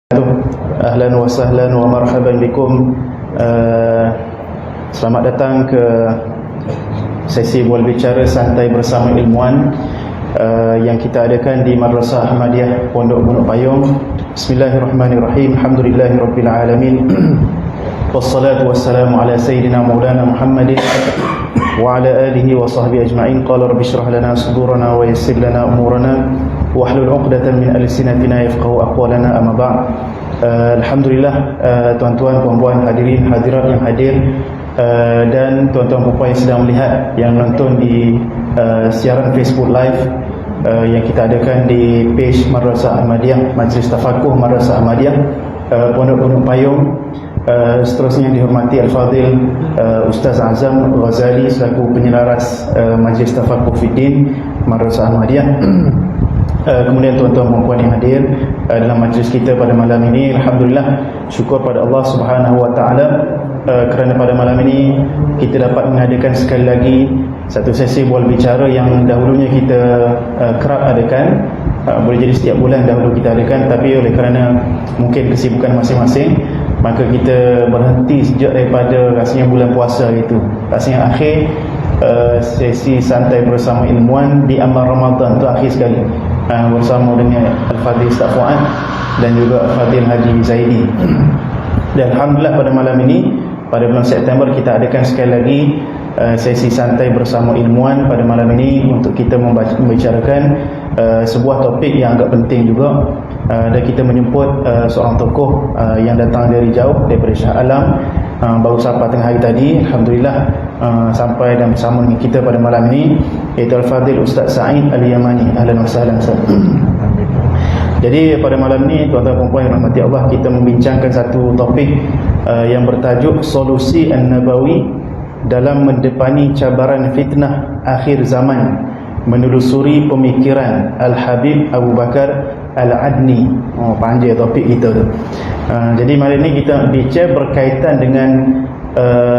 Ahlan wa sahlan wa marhaban bikum. Selamat datang ke sesi bual bicara santai bersama ilmuwan yang kita adakan di Madrasah Ahmadiyah Pondok Gunung Payung. Bismillahirrahmanirrahim. Alhamdulillahirabbil alamin. Wassalatu wassalamu ala sayyidina maulana Muhammadin wa ala alihi wa sahbihi ajma'in. Qala rabbi shrah lana sudurana wa yassir lana umurana wahlul 'uqdatam min alsinatina yafqahu aqwalana, amma ba'd. Alhamdulillah, tuan-tuan, puan-puan, hadirin hadirat yang hadir, dan tuan-tuan puan yang sedang melihat, yang menonton di siaran Facebook Live yang kita adakan di page Madrasah Ahmadiyah, Majlis Tafakuh Madrasah Ahmadiyah Pondok Gunung Payung. Seterusnya yang dihormati Al-Fadhil Ustaz Azam Ghazali selaku penyelaras Majlis Tafakuh Fiddin Madrasah Ahmadiyah. Kemudian tuan-tuan dan puan yang hadir dalam majlis kita pada malam ini, alhamdulillah, syukur pada Allah Subhanahu wa taala kerana pada malam ini kita dapat mengadakan sekali lagi satu sesi bual bicara yang dahulunya kita kerap adakan. Boleh jadi setiap bulan dahulu kita adakan, tapi oleh kerana mungkin kesibukan masing-masing, maka kita berhenti sejak daripada rasanya bulan puasa itu. Rasanya akhir sesi santai bersama ilmuwan di amal Ramadan itu akhir sekali, bersama dengan Al-Fadhil Ustaz Fuad dan juga Al-Fadhil Haji Zaidi. Dan alhamdulillah pada malam ini, pada bulan September, kita adakan sekali lagi sesi santai bersama ilmuwan pada malam ini untuk kita membicarakan sebuah topik yang agak penting juga, dan kita menjemput seorang tokoh yang datang dari jauh, daripada Shah Alam, baru sampai tengah hari tadi. Alhamdulillah sampai dan bersama dengan kita pada malam ini, iaitu Al-Fadhil Ustaz Sa'id Al-Yamani. Ahlan wa sahlan. Jadi pada malam ini, tuan-tuan dan puan yang rahmati Allah, kita membincangkan satu topik yang bertajuk Solusi An-Nabawi dalam mendepani cabaran fitnah akhir zaman, menelusuri pemikiran Al-Habib Abu Bakar Al-Adni. Panjang topik kita tu. Jadi malam ini kita bincang berkaitan dengan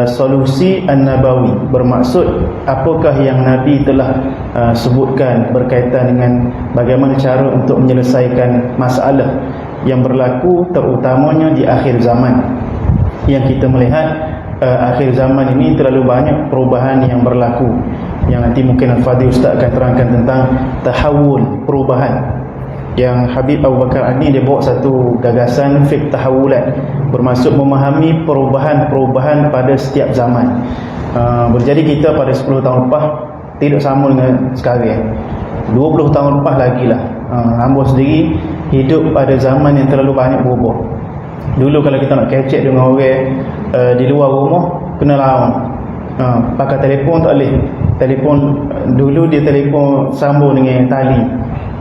solusi An-Nabawi. Bermaksud apakah yang Nabi telah sebutkan berkaitan dengan bagaimana cara untuk menyelesaikan masalah yang berlaku terutamanya di akhir zaman. Yang kita melihat akhir zaman ini terlalu banyak perubahan yang berlaku, yang nanti mungkin Al-Fadhil Ustaz akan terangkan tentang tahawul, perubahan. Yang Habib Abu Bakar Adni, dia bawa satu gagasan fiqh tahawulat, bermaksud memahami perubahan-perubahan pada setiap zaman. Berjadi kita pada 10 tahun lepas tidak sama dengan sekarang. 20 tahun lepas lagi lah. Hamba sendiri hidup pada zaman yang terlalu banyak berubah. Dulu kalau kita nak kecek dengan orang di luar rumah, kena lawan. Pakai telefon tak boleh. Telefon dulu dia telefon sambung dengan tali.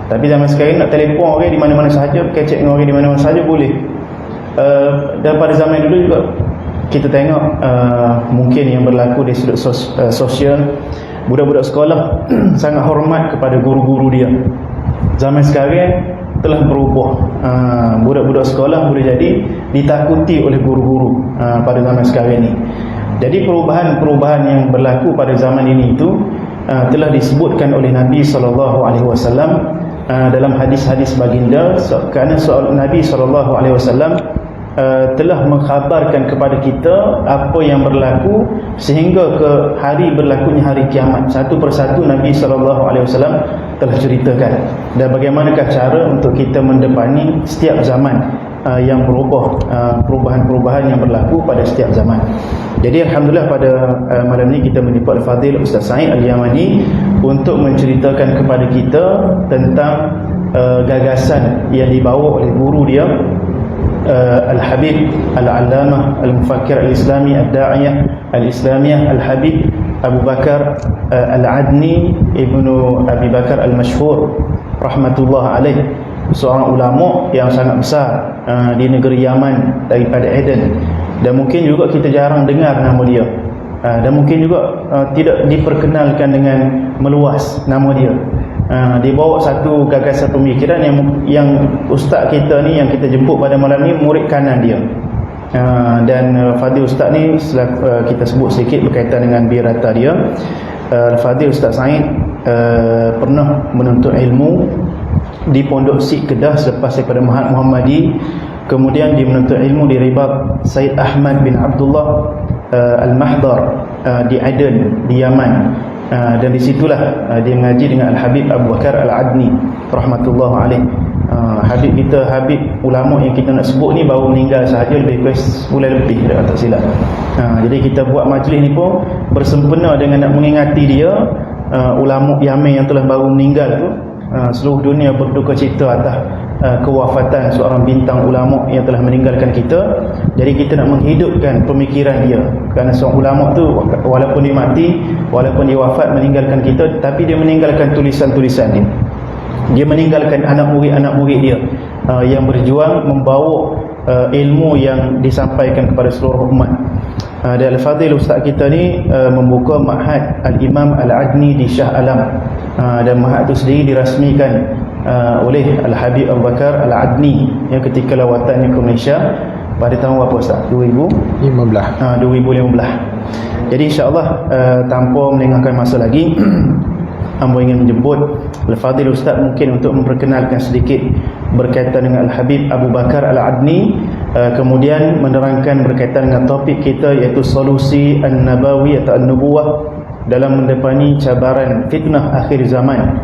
Tapi zaman sekarang nak telefon orang di mana-mana sahaja, kecek dengan orang di mana-mana sahaja boleh. Dan pada zaman dulu juga kita tengok mungkin yang berlaku di sudut sosial, budak-budak sekolah sangat hormat kepada guru-guru dia. Zaman sekarang telah berubah. Budak-budak sekolah boleh jadi ditakuti oleh guru-guru pada zaman sekarang ini. Jadi perubahan-perubahan yang berlaku pada zaman ini itu telah disebutkan oleh Nabi SAW dalam hadis-hadis baginda, kerana Nabi SAW telah mengkhabarkan kepada kita apa yang berlaku sehingga ke hari berlakunya hari kiamat. Satu persatu Nabi SAW telah ceritakan, dan bagaimanakah cara untuk kita mendepani setiap zaman yang berubah, perubahan-perubahan yang berlaku pada setiap zaman. Jadi alhamdulillah pada malam ini kita menjemput Al-Fadhil Ustaz Sa'id Al-Yamani untuk menceritakan kepada kita tentang gagasan yang dibawa oleh guru dia, Al-Habib Al-Allamah Al-Mufakkir Al-Islami Ad-Da'iyah Al-Islamiyah Al-Habib Abu Bakar Al-Adni Ibnu Abi Bakar Al-Mashhur rahmatullah alaih, seorang ulama yang sangat besar di negeri Yaman daripada Aden. Dan mungkin juga kita jarang dengar nama dia, dan mungkin juga tidak diperkenalkan dengan meluas nama dia. Dia bawa satu gagasan pemikiran yang ustaz kita ni, yang kita jemput pada malam ni, murid kanan dia. Dan Fadhil Ustaz ni kita sebut sedikit berkaitan dengan biodata dia. Fadhil Ustaz Sa'id pernah menuntut ilmu di Pondok Sik Kedah selepas daripada Mahat Muhammadi Kemudian dia menuntut ilmu di Ribat Said Ahmad bin Abdullah Al-Mahdar di Aden di Yaman, dan disitulah dia mengaji dengan Al-Habib Abu Bakar Al-Adni rahmatullah alaih. Habib kita, Habib ulama yang kita nak sebut ni baru meninggal sahaja lebih kurang sebulan lebih kalau tak silap. Jadi kita buat majlis ni pun bersempena dengan nak mengingati dia, ulama Yaman yang telah baru meninggal tu. Seluruh dunia berduka cita atas kewafatan seorang bintang ulama yang telah meninggalkan kita. Jadi kita nak menghidupkan pemikiran dia, kerana seorang ulama tu walaupun dia mati, walaupun dia wafat meninggalkan kita, tapi dia meninggalkan tulisan-tulisan dia. Dia meninggalkan anak murid dia yang berjuang membawa ilmu yang disampaikan kepada seluruh umat. Dan Al-Fadhil Ustaz kita ni membuka Ma'had Al-Imam Al-Adni di Shah Alam, dan Ma'had itu sendiri dirasmikan oleh Al-Habib Abu Bakar Al-Adni yang ketika lawatannya ke Malaysia pada tahun berapa Ustaz? 2015. Jadi insya-Allah tanpa melengahkan masa lagi, hamba ingin menjemput Al-Fadhil Ustaz mungkin untuk memperkenalkan sedikit berkaitan dengan Al-Habib Abu Bakar Al-Adni, kemudian menerangkan berkaitan dengan topik kita, iaitu solusi An-Nabawi atau An-Nubuwah dalam mendepani cabaran fitnah akhir zaman,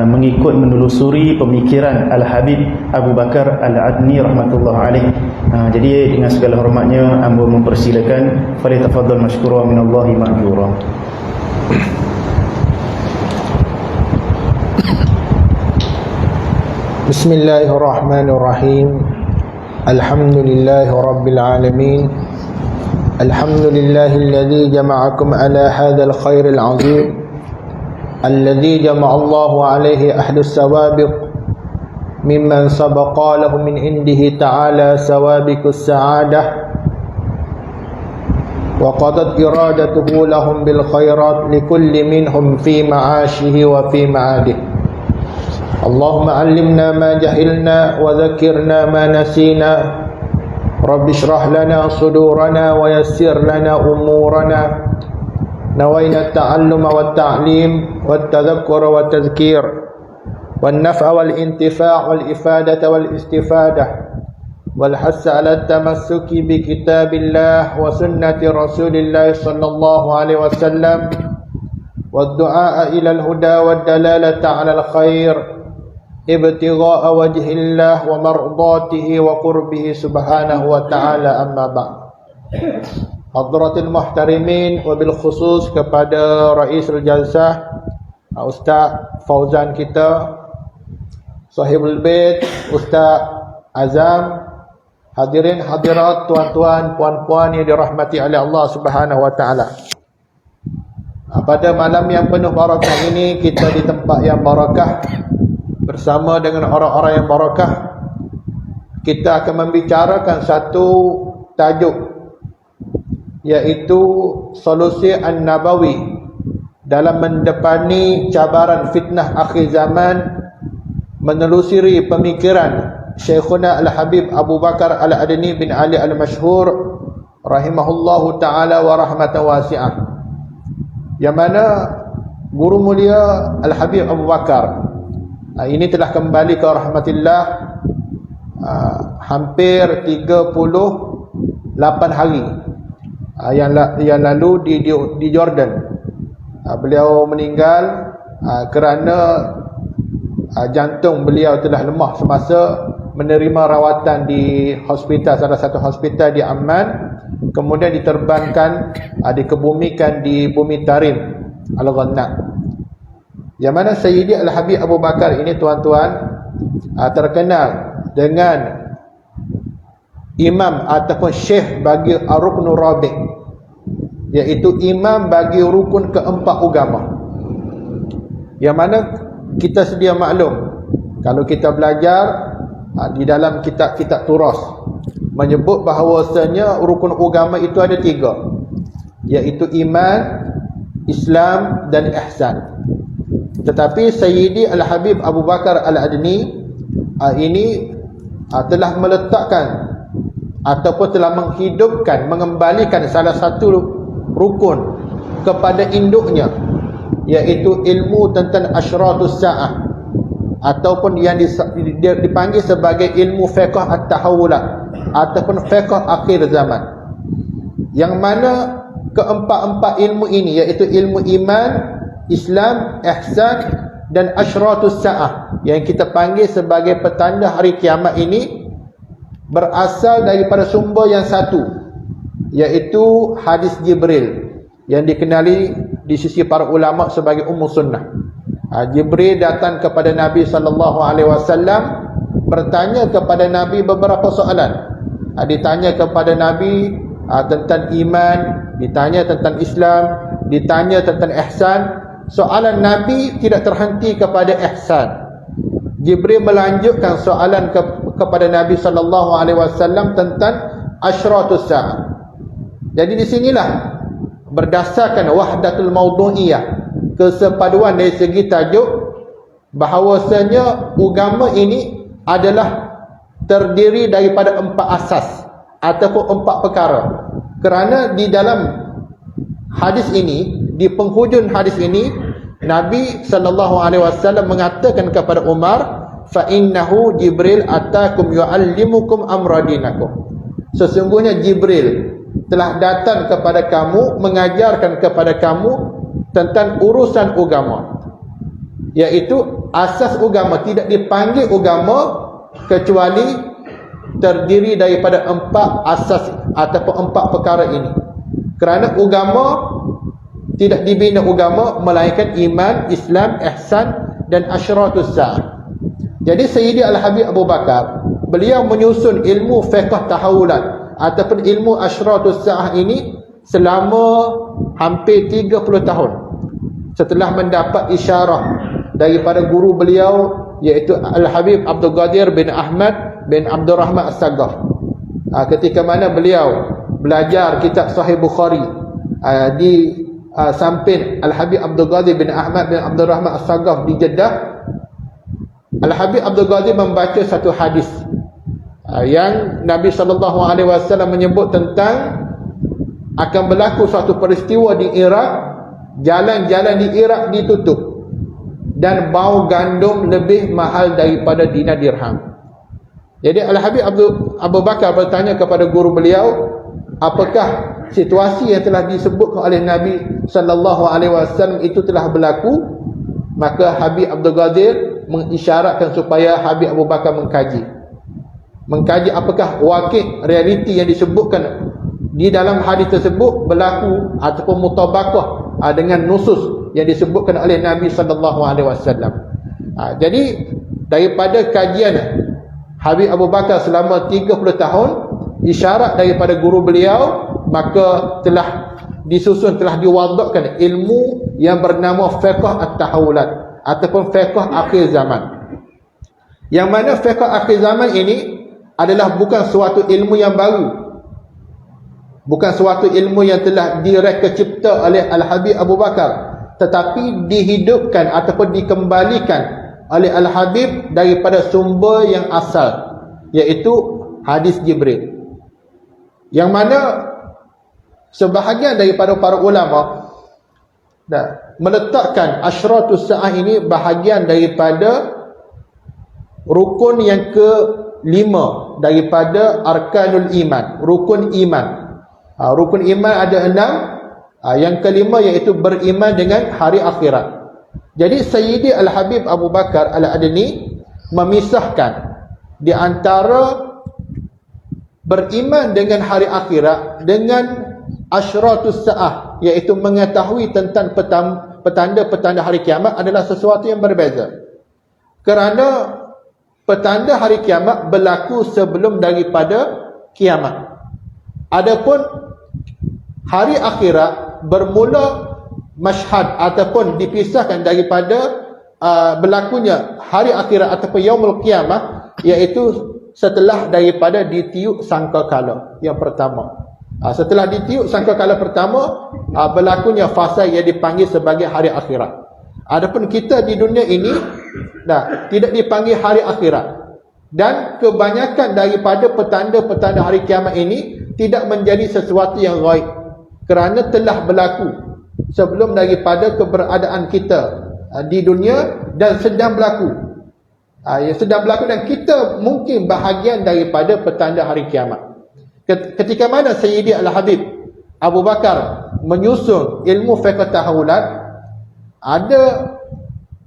mengikut menelusuri pemikiran Al-Habib Abu Bakar Al-Adni rahmatullah alaih. Jadi dengan segala hormatnya hamba mempersilakan, falyatafaddal mashkura minallahi ma'jura. Bismillahirrahmanirrahim. Alhamdulillahi rabbil alamin. Alhamdulillahilladzi jama'akum ala hadzal khairil azim, alladzi jama'allahu alaihi ahlus sawabiq mimman sabaqa lahu min indihi ta'ala sawabiqus sa'adah wa qadat iradatuhu lahum bil khairat likulli minhum fi ma'ashihi wa fi ma'adihi. اللهم علمنا ما جهلنا وذكرنا ما نسينا رب اشرح لنا صدورنا ويسر لنا أمورنا نوينا التعلم والتعليم والتذكر والتذكير والنفع والانتفاع والإفادة والاستفادة والحث على التمسك بكتاب الله وسنة رسول الله صلى الله عليه وسلم والدعاء إلى الهدى والدلالة على الخير ابتغاء وجه الله ومرضاته وقربه سبحانه وتعالى. أما بعد. Hadratil muhtarimin, wabil khusus kepada Raisul Jalsah Ustaz Fauzan kita, Sahibul Bait Ustaz Azam, hadirin hadirat, tuan-tuan, puan-puan yang dirahmati oleh Allah Subhanahu wa taala. Pada malam yang penuh barakah ini, kita di tempat yang barakah bersama dengan orang-orang yang barakah. Kita akan membicarakan satu tajuk, iaitu solusi An-Nabawi dalam mendepani cabaran fitnah akhir zaman, menelusuri pemikiran Syekhuna Al-Habib Abu Bakar Al-Adni bin Ali Al-Mashhur rahimahullahu ta'ala wa rahmatan wasi'ah, yang mana guru mulia Al-Habib Abu Bakar ini telah kembali ke rahmatillah hampir 38 hari yang lalu di Jordan. Beliau meninggal kerana jantung beliau telah lemah semasa menerima rawatan di hospital, salah satu hospital di Amman, kemudian diterbangkan, dikebumikan di bumi Tarim Al-Ghannam, yang mana Sayyidi Al-Habib Abu Bakar ini, tuan-tuan, terkenal dengan imam ataupun syekh bagi Ar-Ruknur Rabi', iaitu imam bagi rukun keempat agama. Yang mana kita sedia maklum, kalau kita belajar di dalam kitab-kitab turas, menyebut bahawasanya rukun agama itu ada 3, iaitu iman, Islam dan ihsan. Tetapi Sayyidi Al-Habib Abu Bakar Al-Adni ini telah meletakkan ataupun telah menghidupkan, mengembalikan salah satu rukun kepada induknya, iaitu ilmu tentang asyratus sa'ah, ataupun yang dipanggil sebagai ilmu fiqh at-tahawulat ataupun fiqh akhir zaman, yang mana keempat-empat ilmu ini iaitu ilmu iman, Islam, ihsan dan asyratus sa'ah yang kita panggil sebagai petanda hari kiamat ini berasal daripada sumber yang satu, iaitu hadis Jibril yang dikenali di sisi para ulama sebagai ummu sunnah. Jibril datang kepada Nabi SAW, bertanya kepada Nabi beberapa soalan. Ditanya kepada Nabi tentang iman, ditanya tentang Islam, ditanya tentang ihsan. Soalan Nabi tidak terhenti kepada ihsan. Jibril melanjutkan soalan kepada Nabi SAW tentang asyratus sa'ah. Jadi di sinilah berdasarkan wahdatul maudu'iyah, kesepaduan dari segi tajuk, bahawasanya agama ini adalah terdiri daripada 4 asas ataupun 4 perkara. Kerana di dalam hadis ini, di penghujung hadis ini, Nabi SAW mengatakan kepada Umar, fa innahu Jibril atakum yu'allimukum amra dinakum. Sesungguhnya Jibril telah datang kepada kamu, mengajarkan kepada kamu tentang urusan agama, iaitu asas agama. Tidak dipanggil agama kecuali terdiri daripada 4 asas ataupun 4 perkara ini. Kerana agama tidak dibina agama melainkan iman, Islam, ihsan dan asyratus sa'ah. Jadi Sayyidi Al-Habib Abu Bakar, beliau menyusun ilmu fiqh tahawulat ataupun ilmu asyratus sa'ah ini selama hampir 30 tahun setelah mendapat isyarah daripada guru beliau, iaitu Al-Habib Abdul Qadir bin Ahmad bin Abdul Rahman As-Saggaf. Ketika mana beliau belajar kitab Sahih Bukhari di samping Al-Habib Abdul Qadir bin Ahmad bin Abdul Rahman As-Saggaf di Jeddah, Al-Habib Abdul Qadir membaca satu hadis yang Nabi SAW menyebut tentang akan berlaku suatu peristiwa di Iraq, jalan-jalan di Iraq ditutup dan bau gandum lebih mahal daripada dinar dirham. Jadi Al-Habib Abu Bakar bertanya kepada guru beliau, apakah situasi yang telah disebutkan oleh Nabi SAW itu telah berlaku? Maka Habib Abdul Qadir mengisyaratkan supaya Habib Abu Bakar mengkaji apakah wakil realiti yang disebutkan di dalam hadis tersebut berlaku ataupun mutabakah dengan nusus yang disebutkan oleh Nabi SAW. Jadi daripada kajian Habib Abu Bakar selama 30 tahun, isyarat daripada guru beliau, maka telah disusun, telah diwadakkan ilmu yang bernama fiqh at-tahawulat ataupun fiqh akhir zaman. Yang mana fiqh akhir zaman ini adalah bukan suatu ilmu yang baru, bukan suatu ilmu yang telah direka cipta oleh Al-Habib Abu Bakar, tetapi dihidupkan ataupun dikembalikan oleh Al-Habib daripada sumber yang asal, iaitu hadis Jibril. Yang mana sebahagian daripada para ulama meletakkan asyratus sa'ah ini bahagian daripada rukun yang ke-5 daripada arkanul iman, rukun iman. Rukun iman ada 6. Yang ke-5 iaitu beriman dengan hari akhirat. Jadi Sayyidi Al-Habib Abu Bakar Al-Adni memisahkan di antara beriman dengan hari akhirat dengan asyratus sa'ah, iaitu mengetahui tentang petanda-petanda hari kiamat adalah sesuatu yang berbeza. Kerana petanda hari kiamat berlaku sebelum daripada kiamat. Adapun hari akhirat bermula masyhad ataupun dipisahkan daripada berlakunya hari akhirat ataupun yaumul qiyamah, iaitu setelah daripada ditiup sangkakala yang pertama. Setelah ditiup sangkakala pertama, berlakunya fasa yang dipanggil sebagai hari akhirat. Adapun kita di dunia ini tidak dipanggil hari akhirat, dan kebanyakan daripada petanda-petanda hari kiamat ini tidak menjadi sesuatu yang ghaib, kerana telah berlaku sebelum daripada keberadaan kita di dunia dan sedang berlaku. yang sedang berlaku, dan kita mungkin bahagian daripada petanda hari kiamat. Ketika mana Sayyidi Al-Habib Abu Bakar menyusun ilmu fiqh tahawulat, ada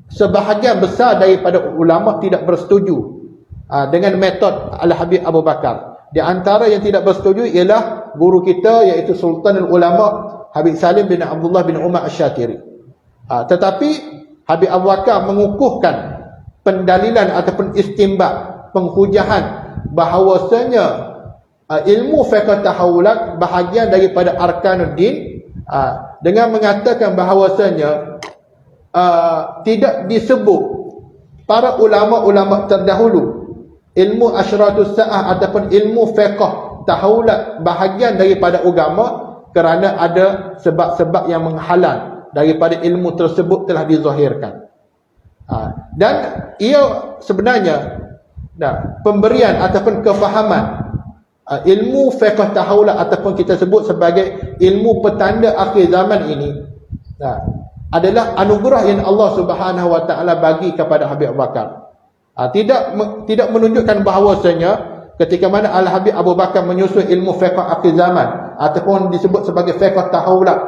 sebahagian besar daripada ulama tidak bersetuju dengan metod Al-Habib Abu Bakar. Di antara yang tidak bersetuju ialah guru kita, iaitu Sultanul Ulama Habib Salim bin Abdullah bin Umar Asy-Syatiri. Tetapi Habib Abu Bakar mengukuhkan pendalilan ataupun istinbat, penghujahan bahawasanya ilmu fiqh tahawulat bahagian daripada arkanuddin, dengan mengatakan bahawasanya tidak disebut para ulama-ulama terdahulu ilmu asyratus sa'ah ataupun ilmu fiqh tahawulat bahagian daripada agama kerana ada sebab-sebab yang menghalang daripada ilmu tersebut telah dizahirkan. Dan ia sebenarnya pemberian ataupun kefahaman ilmu fiqh tahawulat ataupun kita sebut sebagai ilmu petanda akhir zaman ini adalah anugerah yang Allah Subhanahu wa taala bagi kepada Habib Abu Bakar. Tidak menunjukkan bahawasanya ketika mana Al-Habib Abu Bakar menyusun ilmu fiqh akhir zaman ataupun disebut sebagai fiqh tahawulat,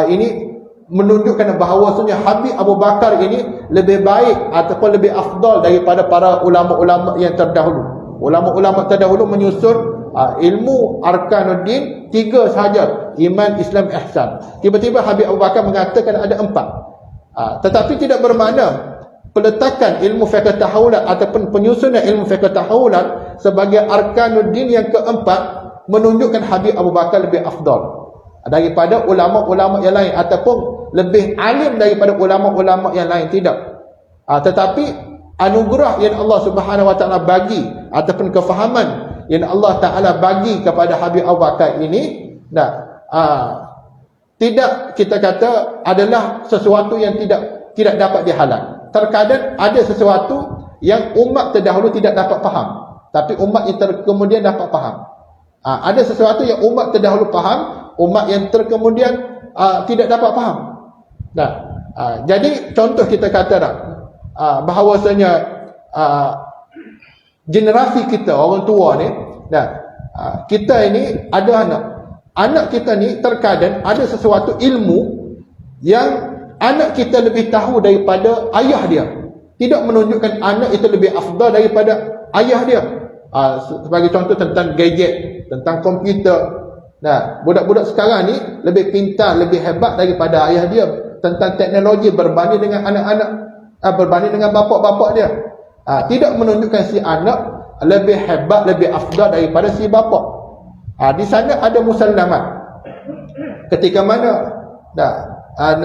ini menunjukkan bahawasanya Habib Abu Bakar ini lebih baik ataupun lebih afdal daripada para ulama-ulama yang terdahulu. Ulama-ulama terdahulu menyusun ilmu arkanuddin 3 sahaja, iman, Islam, ihsan. Tiba-tiba Habib Abu Bakar mengatakan ada 4. Tetapi tidak bermakna peletakan ilmu fiqh tahawulat ataupun penyusunan ilmu fiqh tahawulat sebagai arkanuddin yang keempat menunjukkan Habib Abu Bakar lebih afdal daripada ulama-ulama yang lain ataupun lebih alim daripada ulama-ulama yang lain. Tidak. Tetapi anugerah yang Allah Subhanahu wa taala bagi ataupun kefahaman yang Allah Ta'ala bagi kepada Habib Abu Bakar ini tidak kita kata adalah sesuatu yang tidak dapat dihalang. Terkadang ada sesuatu yang umat terdahulu tidak dapat faham, tapi umat yang kemudian dapat faham. Ada sesuatu yang umat terdahulu faham, umat yang terkemudian tidak dapat faham. Jadi contoh kita kata bahawasanya generasi kita, orang tua ni, kita ini ada anak kita ni terkadang ada sesuatu ilmu yang anak kita lebih tahu daripada ayah dia. Tidak menunjukkan anak itu lebih afdal daripada ayah dia. Sebagai contoh tentang gadget, tentang komputer. Budak-budak sekarang ni lebih pintar, lebih hebat daripada ayah dia tentang teknologi berbanding dengan anak-anak, berbanding dengan bapak-bapak dia. Tidak menunjukkan si anak lebih hebat, lebih afdal daripada si bapa. Di sana ada musallamat. Ketika mana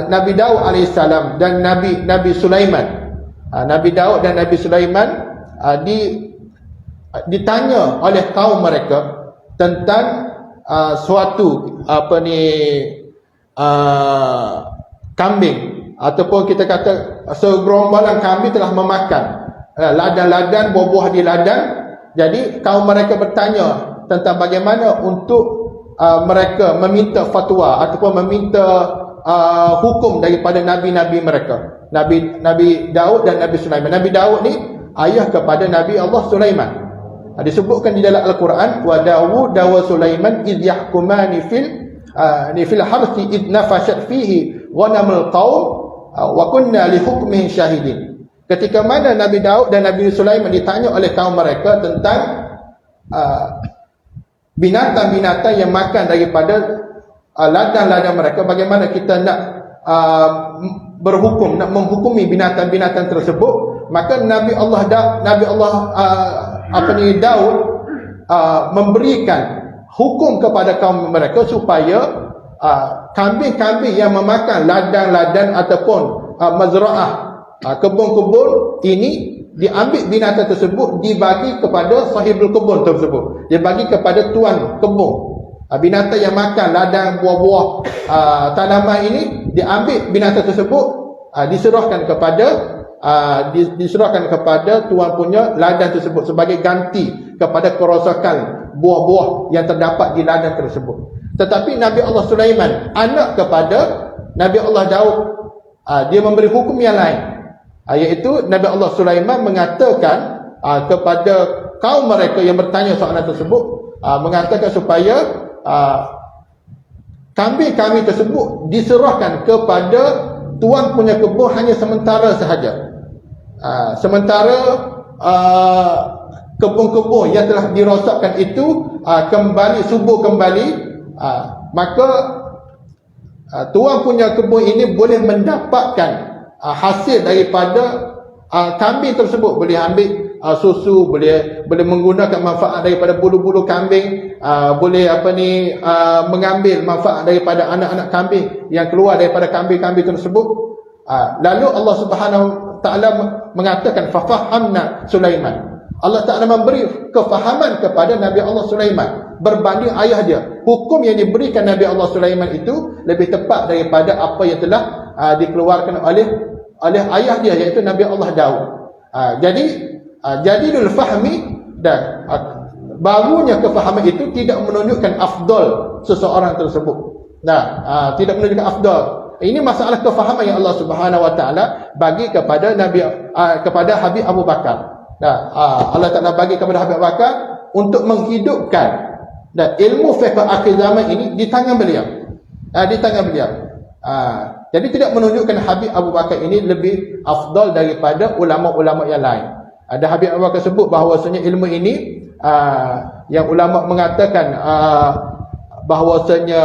Nabi Daud alaihissalam dan Nabi Sulaiman, Nabi Daud dan Nabi Sulaiman ditanya oleh kaum mereka tentang suatu kambing, ataupun kita kata segerombolan kambing telah memakan ladang-ladang, buah-buah di ladang. Jadi kaum mereka bertanya tentang bagaimana untuk mereka meminta fatwa ataupun meminta hukum daripada nabi-nabi mereka, Nabi Daud dan Nabi Sulaiman. Nabi Daud ni ayah kepada Nabi Allah Sulaiman. Disebutkan di dalam Al-Quran, wa Dawud wa Sulaiman idh yahkumani fil harthi idh nafashat fihi ghanamul qaum wa kunna li hukmihi syahidin. Ketika mana Nabi Daud dan Nabi Sulaiman ditanya oleh kaum mereka tentang binatang-binatang yang makan daripada ladang-ladang mereka, bagaimana kita nak berhukum, nak menghukumi binatang-binatang tersebut, maka Nabi Allah Daud memberikan hukum kepada kaum mereka supaya kambing-kambing yang memakan ladang-ladang ataupun mazra'ah, kebun-kebun ini, diambil binatang tersebut dibagi kepada sahibul kebun tersebut, dibagi kepada tuan kebun. Binatang yang makan ladang, buah-buah, tanaman ini, diambil binatang tersebut, diserahkan kepada tuan punya ladang tersebut sebagai ganti kepada kerosakan buah-buah yang terdapat di ladang tersebut. Tetapi Nabi Allah Sulaiman, anak kepada Nabi Allah Daud, dia memberi hukum yang lain. Iaitu Nabi Allah Sulaiman mengatakan kepada kaum mereka yang bertanya soalan tersebut, mengatakan supaya kambing-kambing tersebut diserahkan kepada tuan punya kebun hanya sementara sahaja. Sementara kebun-kebun yang telah dirosakkan itu kembali subur kembali, maka tuan punya kebun ini boleh mendapatkan hasil daripada kambing tersebut. Boleh ambil susu, boleh menggunakan manfaat daripada bulu-bulu kambing, boleh mengambil manfaat daripada anak-anak kambing yang keluar daripada kambing-kambing tersebut. Lalu Allah Subhanahu Taala mengatakan fafahamna Sulaiman. Allah Taala memberi kefahaman kepada Nabi Allah Sulaiman berbanding ayah dia. Hukum yang diberikan Nabi Allah Sulaiman itu lebih tepat daripada apa yang telah dikeluarkan oleh ayah dia, iaitu Nabi Allah Daud. Jadi dul fahmi, dan barunya kefahaman itu tidak menunjukkan afdal seseorang tersebut. Tidak menunjukkan afdal. Ini masalah kefahaman yang Allah Subhanahu Wa Taala bagi kepada kepada Habib Abu Bakar. Allah Taala bagi kepada Habib Abu Bakar untuk menghidupkan ilmu fiqh akhir zaman ini di tangan beliau. Jadi tidak menunjukkan Habib Abu Bakar ini lebih afdal daripada ulama-ulama yang lain. Ada Habib Abu Bakar sebut bahawasanya ilmu ini yang ulama mengatakan bahawasanya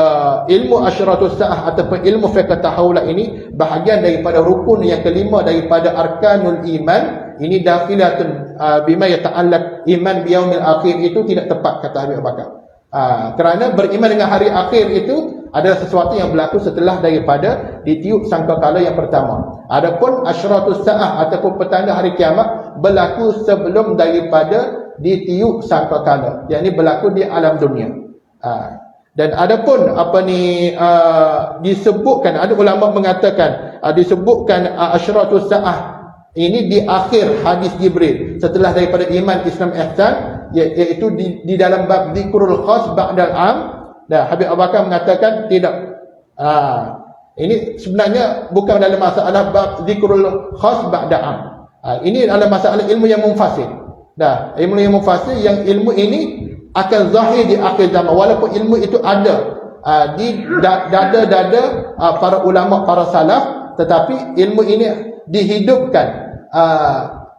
ilmu asyratus sa'ah ataupun ilmu fiqh tahawulah ini bahagian daripada rukun yang kelima daripada arkanul iman. Ini dakhilatun bima yata'allaq iman biyaumil akhir, itu tidak tepat kata Habib Abu Bakar. Kerana beriman dengan hari akhir itu adalah sesuatu yang berlaku setelah daripada ditiup sangkakala yang pertama. Adapun asyratus sa'ah ataupun petanda hari kiamat berlaku sebelum daripada ditiup sangkakala, yakni berlaku di alam dunia. Dan adapun disebutkan, ada ulama mengatakan disebutkan asyratus sa'ah ini di akhir hadis Jibril setelah daripada iman, Islam, ihsan, iaitu di dalam bab zikrul khas ba'dal am. Dan Habib Abu Bakar mengatakan tidak. Ini sebenarnya bukan dalam masalah bab zikrul khas ba'dal am. Ini adalah masalah ilmu yang munfasil. Ilmu yang munfasil, yang ilmu ini akan zahir di akhir zaman, walaupun ilmu itu ada di dada-dada para ulama, para salaf, tetapi ilmu ini dihidupkan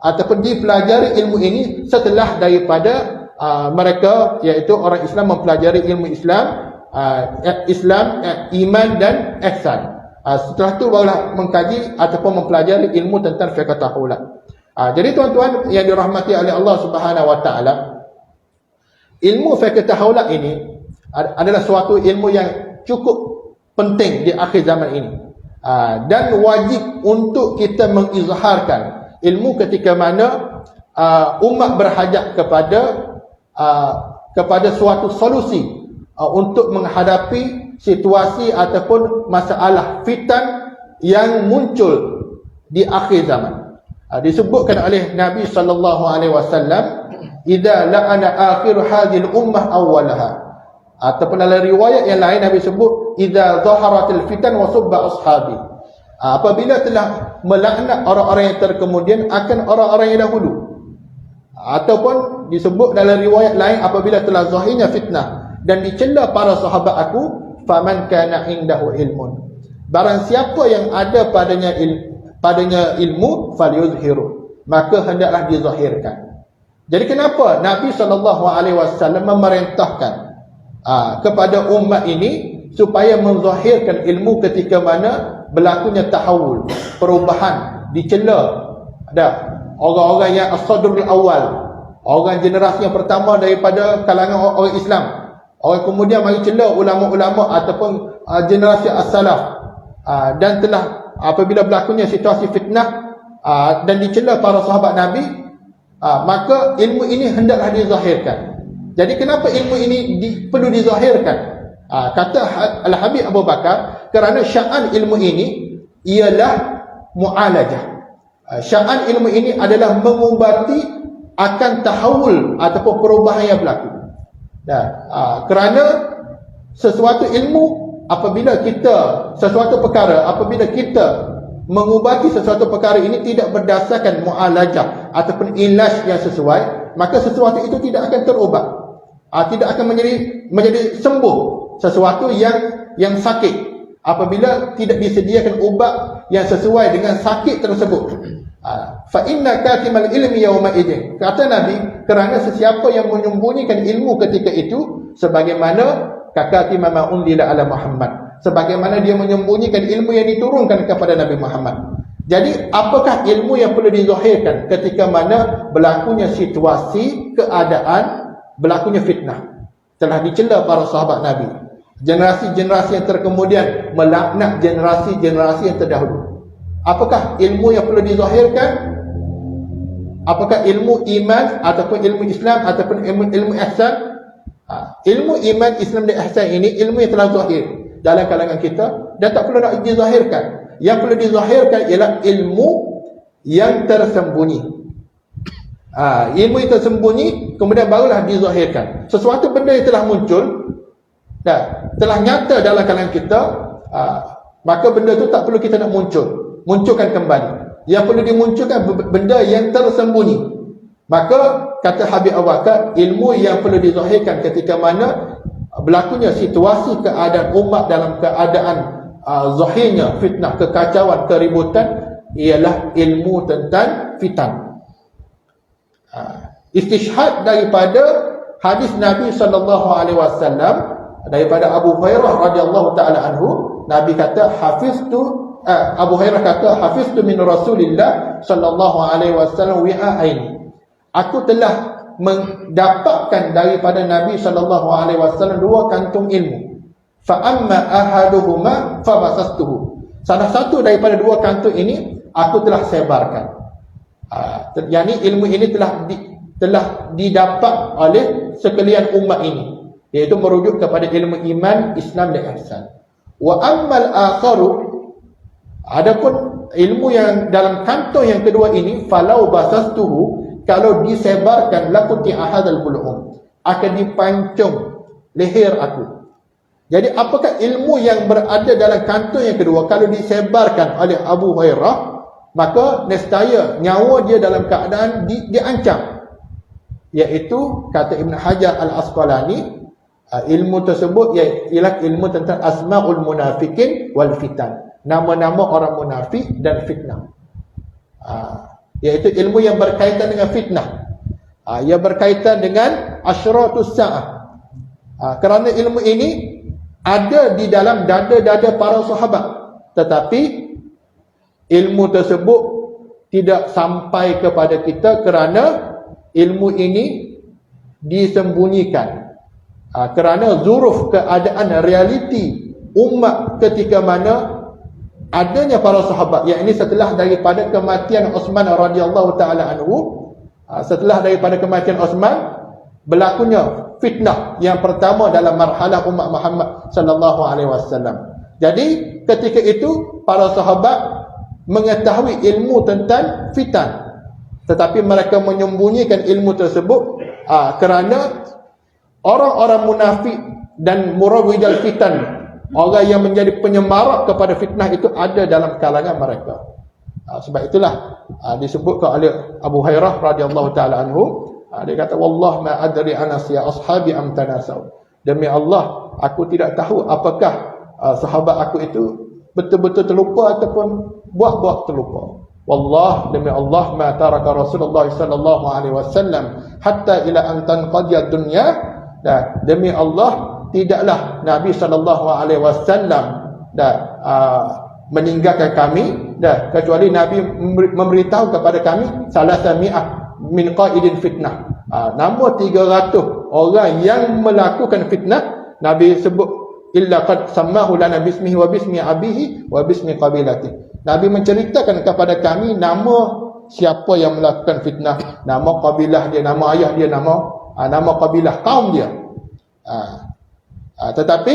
ataupun dipelajari ilmu ini setelah daripada mereka, iaitu orang Islam mempelajari ilmu Islam, iman dan ihsan. Setelah itu barulah mengkaji ataupun mempelajari ilmu tentang fiqh tahawulah. Jadi tuan-tuan yang dirahmati oleh Allah Subhanahu Wa Taala, ilmu fiqh tahawulah ini adalah suatu ilmu yang cukup penting di akhir zaman ini, dan wajib untuk kita mengizharkan ilmu ketika mana umat berhajat kepada suatu solusi untuk menghadapi situasi ataupun masalah fitan yang muncul di akhir zaman. Disebutkan oleh Nabi sallallahu alaihi wasallam, idza la'ana akhir hadhil ummah awwalaha. Ataupun dalam riwayat yang lain Nabi sebut idza zaharatil fitan wa subba ashabi. Apabila telah melaknat orang-orang yang terkemudian akan orang-orang yang dahulu. Ataupun disebut dalam riwayat lain, apabila telah zahirnya fitnah dan dicela para sahabat aku, faman kana indahu ilmun. Barang siapa yang ada padanya ilmu, falyuzhiru, maka hendaklah dizahirkan. Jadi kenapa Nabi SAW memerintahkan kepada umat ini supaya menzahirkan ilmu ketika mana berlakunya tahawul, perubahan, dicela orang-orang yang as-sadrul awal, orang generasi yang pertama daripada kalangan orang Islam, orang kemudian mari cela ulama-ulama ataupun generasi as-salaf, dan telah apabila berlakunya situasi fitnah dan dicela para sahabat Nabi, maka ilmu ini hendaklah dizahirkan. Jadi kenapa ilmu ini perlu dizahirkan? Kata Al-Habib Abu Bakar, kerana sya'an ilmu ini ialah mu'alajah. Sya'an ilmu ini adalah mengubati akan tahawul ataupun perubahan yang berlaku. Kerana sesuatu ilmu, apabila kita, sesuatu perkara apabila kita mengubati sesuatu perkara ini tidak berdasarkan mu'alajah ataupun ilaj yang sesuai, maka sesuatu itu tidak akan terubat. Tidak akan menjadi sembuh sesuatu yang sakit apabila tidak disediakan ubat yang sesuai dengan sakit tersebut. Fa inna katimal ilmi yawma idzin, kata Nabi, kerana sesiapa yang menyembunyikan ilmu ketika itu sebagaimana kakatima ma undila ala Muhammad, sebagaimana dia menyembunyikan ilmu yang diturunkan kepada Nabi Muhammad. Jadi apakah ilmu yang perlu dizahirkan ketika mana berlakunya situasi, keadaan, berlakunya fitnah? Telah dicela para sahabat Nabi, generasi-generasi yang terkemudian melaknat generasi-generasi yang terdahulu. Apakah ilmu yang perlu dizahirkan? Apakah ilmu iman ataupun ilmu Islam ataupun ilmu ihsan? Ilmu iman, Islam dan ihsan ini ilmu yang telah zahir dalam kalangan kita dan tak perlu nak dizahirkan. Yang perlu dizahirkan ialah ilmu yang tersembunyi. Ilmu yang tersembunyi kemudian barulah dizahirkan. Sesuatu benda yang telah muncul, telah nyata dalam kalangan kita, maka benda itu tak perlu kita nak munculkan kembali. Yang perlu dimunculkan benda yang tersembunyi. Maka kata Habib Abu Bakar, ilmu yang perlu dizahirkan ketika mana berlakunya situasi keadaan umat dalam keadaan zahirnya fitnah, kekacauan, keributan, ialah ilmu tentang fitan. Istishhad daripada hadis Nabi SAW daripada Abu Hurairah radhiyallahu taala anhu, Nabi kata Abu Hurairah kata hafiztu min Rasulillah sallallahu alaihi wasallam wi'ain, aku telah mendapatkan daripada Nabi sallallahu alaihi wasallam dua kantung ilmu. Fa amma ahaduhuma fa basastuhu, salah satu daripada dua kantung ini aku telah sebarkan. Yani ilmu ini telah didapat oleh sekalian umat ini, iaitu merujuk kepada ilmu iman, Islam dan ihsan. Wa ammal akharu, adapun ilmu yang dalam kantung yang kedua ini, falau basastuhu, kalau disebarkan lakuti ahadal bulum, akan dipancung leher aku. Jadi apakah ilmu yang berada dalam kantung yang kedua kalau disebarkan oleh Abu Hurairah, maka nescaya nyawa dia dalam keadaan diancam. Iaitu kata Ibn Hajar Al-Asqalani, ilmu tersebut ialah ilmu tentang asma'ul munafikin wal fitan, nama-nama orang munafik dan fitnah. Iaitu ilmu yang berkaitan dengan fitnah, yang berkaitan dengan asyratus sa'ah. Kerana ilmu ini ada di dalam dada-dada para sahabat, tetapi ilmu tersebut tidak sampai kepada kita kerana ilmu ini disembunyikan, kerana zuruf keadaan realiti umat ketika mana adanya para sahabat, yakni setelah daripada kematian Uthman radhiyallahu taala anhu, setelah daripada kematian Uthman berlakunya fitnah yang pertama dalam marhalah umat Muhammad sallallahu alaihi wasallam. Jadi ketika itu para sahabat mengetahui ilmu tentang fitan, tetapi mereka menyembunyikan ilmu tersebut kerana orang-orang munafik dan murawwijal fitan, orang yang menjadi penyemarak kepada fitnah itu ada dalam kalangan mereka. Sebab itulah disebutkan oleh Abu Hurairah radhiyallahu taala anhu, dia kata, wallah ma adri anas ya ashabi am tanasaw, demi Allah aku tidak tahu apakah sahabat aku itu betul-betul terlupa ataupun buat-buat terlupa. Wallah, demi Allah, ma taraka Rasulullah sallallahu alaihi wasallam hatta ila an tanqadiya dunya, demi Allah tidaklah Nabi sallallahu alaihi wasallam meninggalkan kami kecuali Nabi memberitahu kepada kami salasami'ah min qaidin fitnah, nama 300 orang yang melakukan fitnah. Nabi sebut illa qad sammahu lana bismihi wa bismi abihi wa bismi qabilati. Nabi menceritakan kepada kami nama siapa yang melakukan fitnah, nama kabilah dia, nama ayah dia, nama kabilah kaum dia. Tetapi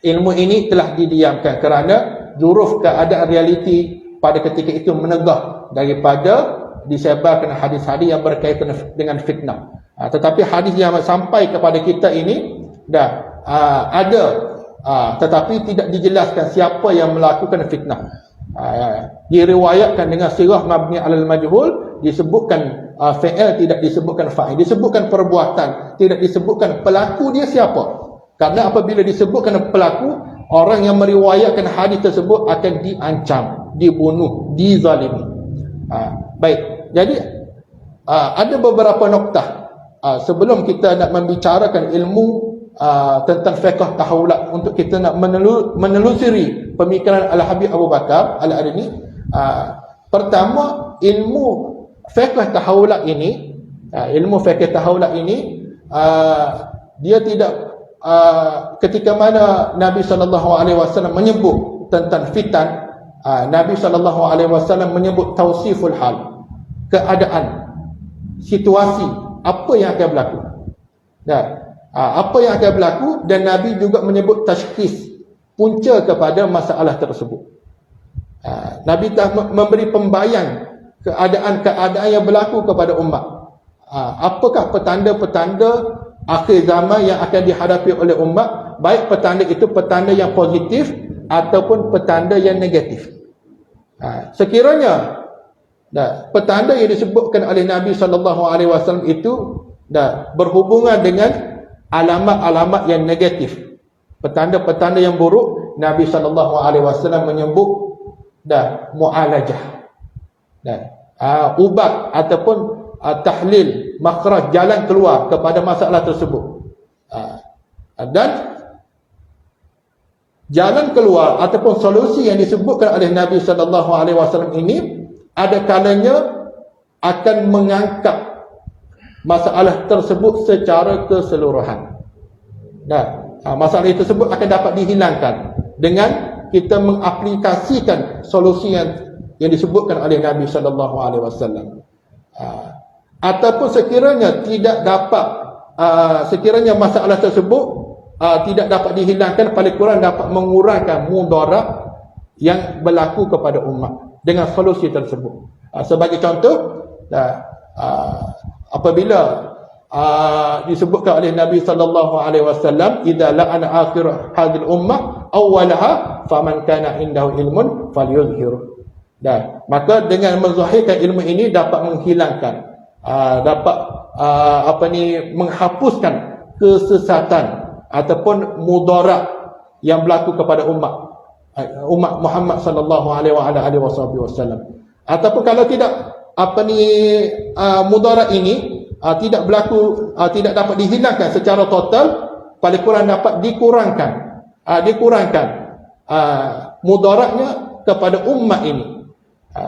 ilmu ini telah didiamkan kerana zuruf keadaan realiti pada ketika itu menegah daripada disebarkan hadis-hadis yang berkaitan dengan fitnah. Tetapi hadis yang sampai kepada kita ini ada, tetapi tidak dijelaskan siapa yang melakukan fitnah. Diriwayatkan dengan sirah mabni alal majhul, disebutkan fi'il, tidak disebutkan fa'il, disebutkan perbuatan, tidak disebutkan pelaku dia siapa. Karena apabila disebutkan pelaku, orang yang meriwayatkan hadis tersebut akan diancam, dibunuh, dizalimi. Baik, jadi ada beberapa noktah sebelum kita nak membicarakan ilmu tentang fiqh tahawulat, untuk kita nak menelusuri pemikiran Al-Habib Abu Bakar Al-Adni. Pertama, ilmu fiqh tahawulat ini, dia tidak ketika mana Nabi SAW menyebut tentang fitan, Nabi SAW menyebut tausiful hal, keadaan, situasi, apa yang akan berlaku. Apa yang akan berlaku, dan Nabi juga menyebut tashkhis, punca kepada masalah tersebut. Nabi telah memberi pembayang keadaan-keadaan yang berlaku kepada umat. Apakah petanda-petanda akhir zaman yang akan dihadapi oleh umat, baik petanda itu petanda yang positif ataupun petanda yang negatif. Sekiranya petanda yang disebutkan oleh Nabi SAW itu berhubungan dengan alamat-alamat yang negatif, petanda-petanda yang buruk, Nabi SAW menyebut mu'alajah, ubat ataupun tahlil, makhraj, jalan keluar kepada masalah tersebut. Dan jalan keluar ataupun solusi yang disebutkan oleh Nabi SAW ini, ada kalanya akan mengangkat masalah tersebut secara keseluruhan. Masalah tersebut akan dapat dihilangkan dengan kita mengaplikasikan solusi yang disebutkan oleh Nabi SAW. Ataupun sekiranya tidak dapat, sekiranya masalah tersebut tidak dapat dihilangkan, paling kurang dapat mengurangkan mudarat yang berlaku kepada umat dengan solusi tersebut. Sebagai contoh, apabila disebutkan oleh Nabi SAW, idza la'ana akhir hadhihi ummah awwalaha faman kana indahu ilmun falyuzhir. Maka dengan menzahirkan ilmu ini dapat menghilangkan, dapat menghapuskan kesesatan ataupun mudarat yang berlaku kepada umat Muhammad sallallahu alaihi wasallam. Ataupun kalau tidak mudarat ini tidak berlaku, tidak dapat dihilangkan secara total, paling kurang dapat dikurangkan mudaratnya kepada umat ini.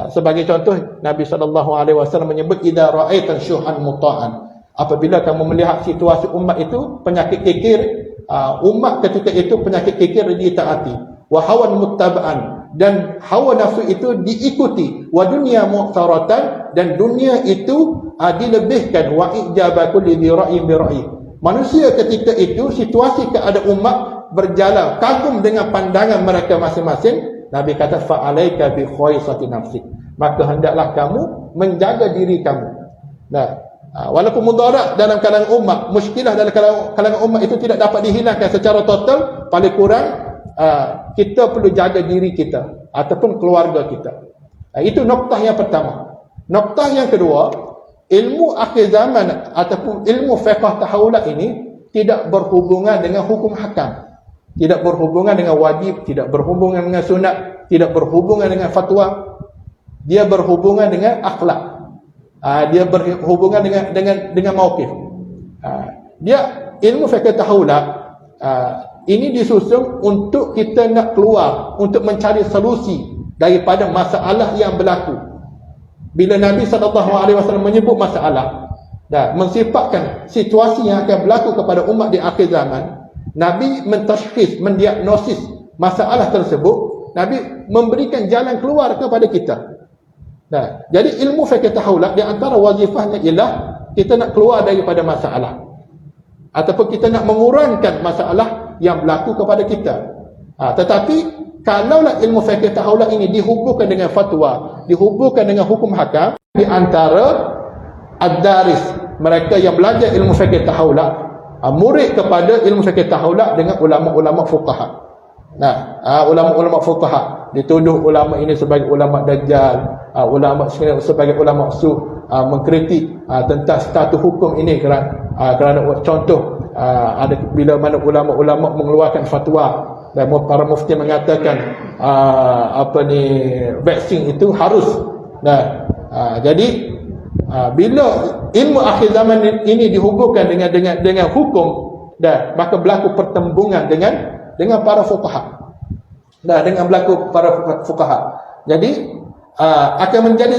Sebagai contoh, Nabi SAW menyebut idza ra'aitan syuhan muta'an, apabila kamu melihat situasi umat itu penyakit kikir, umat ketika itu penyakit kikir ditaati, wa hawan muttaba'an, dan hawa nafsu itu diikuti, wa dunya mu'taratan, dan dunia itu dilebihkan, wa ijaba kulli dhi ra'yin bi ra'yi. Manusia ketika itu, situasi keadaan umat berjalan kagum dengan pandangan mereka masing-masing. Nabi kata fa'alaika bi khaisati nafsik, maka hendaklah kamu menjaga diri kamu. Walaupun mudarat dalam kalangan umat, muskilah dalam kalangan umat itu tidak dapat dihilangkan secara total, paling kurang kita perlu jaga diri kita ataupun keluarga kita. Itu noktah yang pertama. Noktah yang kedua, ilmu akhir zaman ataupun ilmu fiqh tahawulat ini tidak berhubungan dengan hukum hakam, tidak berhubungan dengan wajib, tidak berhubungan dengan sunat, tidak berhubungan dengan fatwa. Dia berhubungan dengan akhlak. Dia berhubungan dengan mauqif. Dia ilmu fiqh tahawulat ini disusun untuk kita nak keluar, untuk mencari solusi daripada masalah yang berlaku. Bila Nabi SAW menyebut masalah dan mensifatkan situasi yang akan berlaku kepada umat di akhir zaman, Nabi mentashkhis, mendiagnosis masalah tersebut. Nabi memberikan jalan keluar kepada kita. Jadi ilmu fiqh tahawulat di antara wazifahnya ialah kita nak keluar daripada masalah, ataupun kita nak mengurangkan masalah yang berlaku kepada kita. Tetapi kalaulah ilmu fiqh tahawulat ini dihubungkan dengan fatwa, dihubungkan dengan hukum hakam, di antara ad-daris, mereka yang belajar ilmu fiqh tahawulat, murid kepada ilmu fiqh tahawulat dengan ulama-ulama fuqaha. Ulama-ulama fuqaha dituduh ulama ini sebagai ulama dajjal, ulama sebagai ulama su, mengkritik tentang status hukum ini kerana contoh ada bila mana ulama-ulama mengeluarkan fatwa dan para mufti mengatakan vaksin itu harus. Jadi bila ilmu akhir zaman ini dihubungkan dengan hukum, maka berlaku pertembungan dengan para fuqaha. Dengan berlaku para fuqaha. Jadi akan menjadi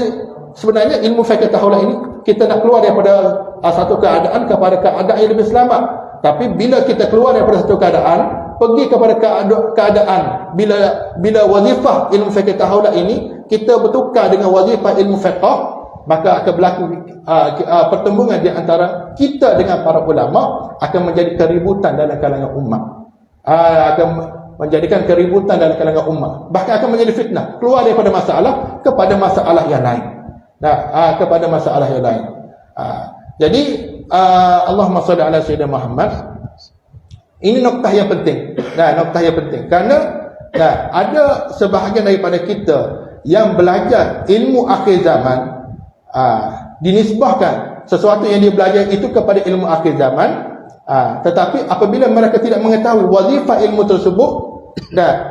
sebenarnya ilmu fiqh tahawulah ini kita nak keluar daripada satu keadaan kepada keadaan yang lebih selamat. Tapi bila kita keluar daripada satu keadaan pergi kepada keadaan bila wazifah ilmu fiqh tahawulah ini kita bertukar dengan wazifah ilmu fiqh, maka akan berlaku pertembungan di antara kita dengan para ulama, akan menjadi keributan dalam kalangan umat. Akan menjadikan keributan dalam kalangan umat, bahkan akan menjadi fitnah, keluar daripada masalah kepada masalah yang lain. Kepada masalah yang lain. Jadi Allahumma salli ala sayyidina Muhammad. Ini noktah yang penting. Noktah yang penting kerana ada sebahagian daripada kita yang belajar ilmu akhir zaman, dinisbahkan sesuatu yang dia belajar itu kepada ilmu akhir zaman, tetapi apabila mereka tidak mengetahui wazifah ilmu tersebut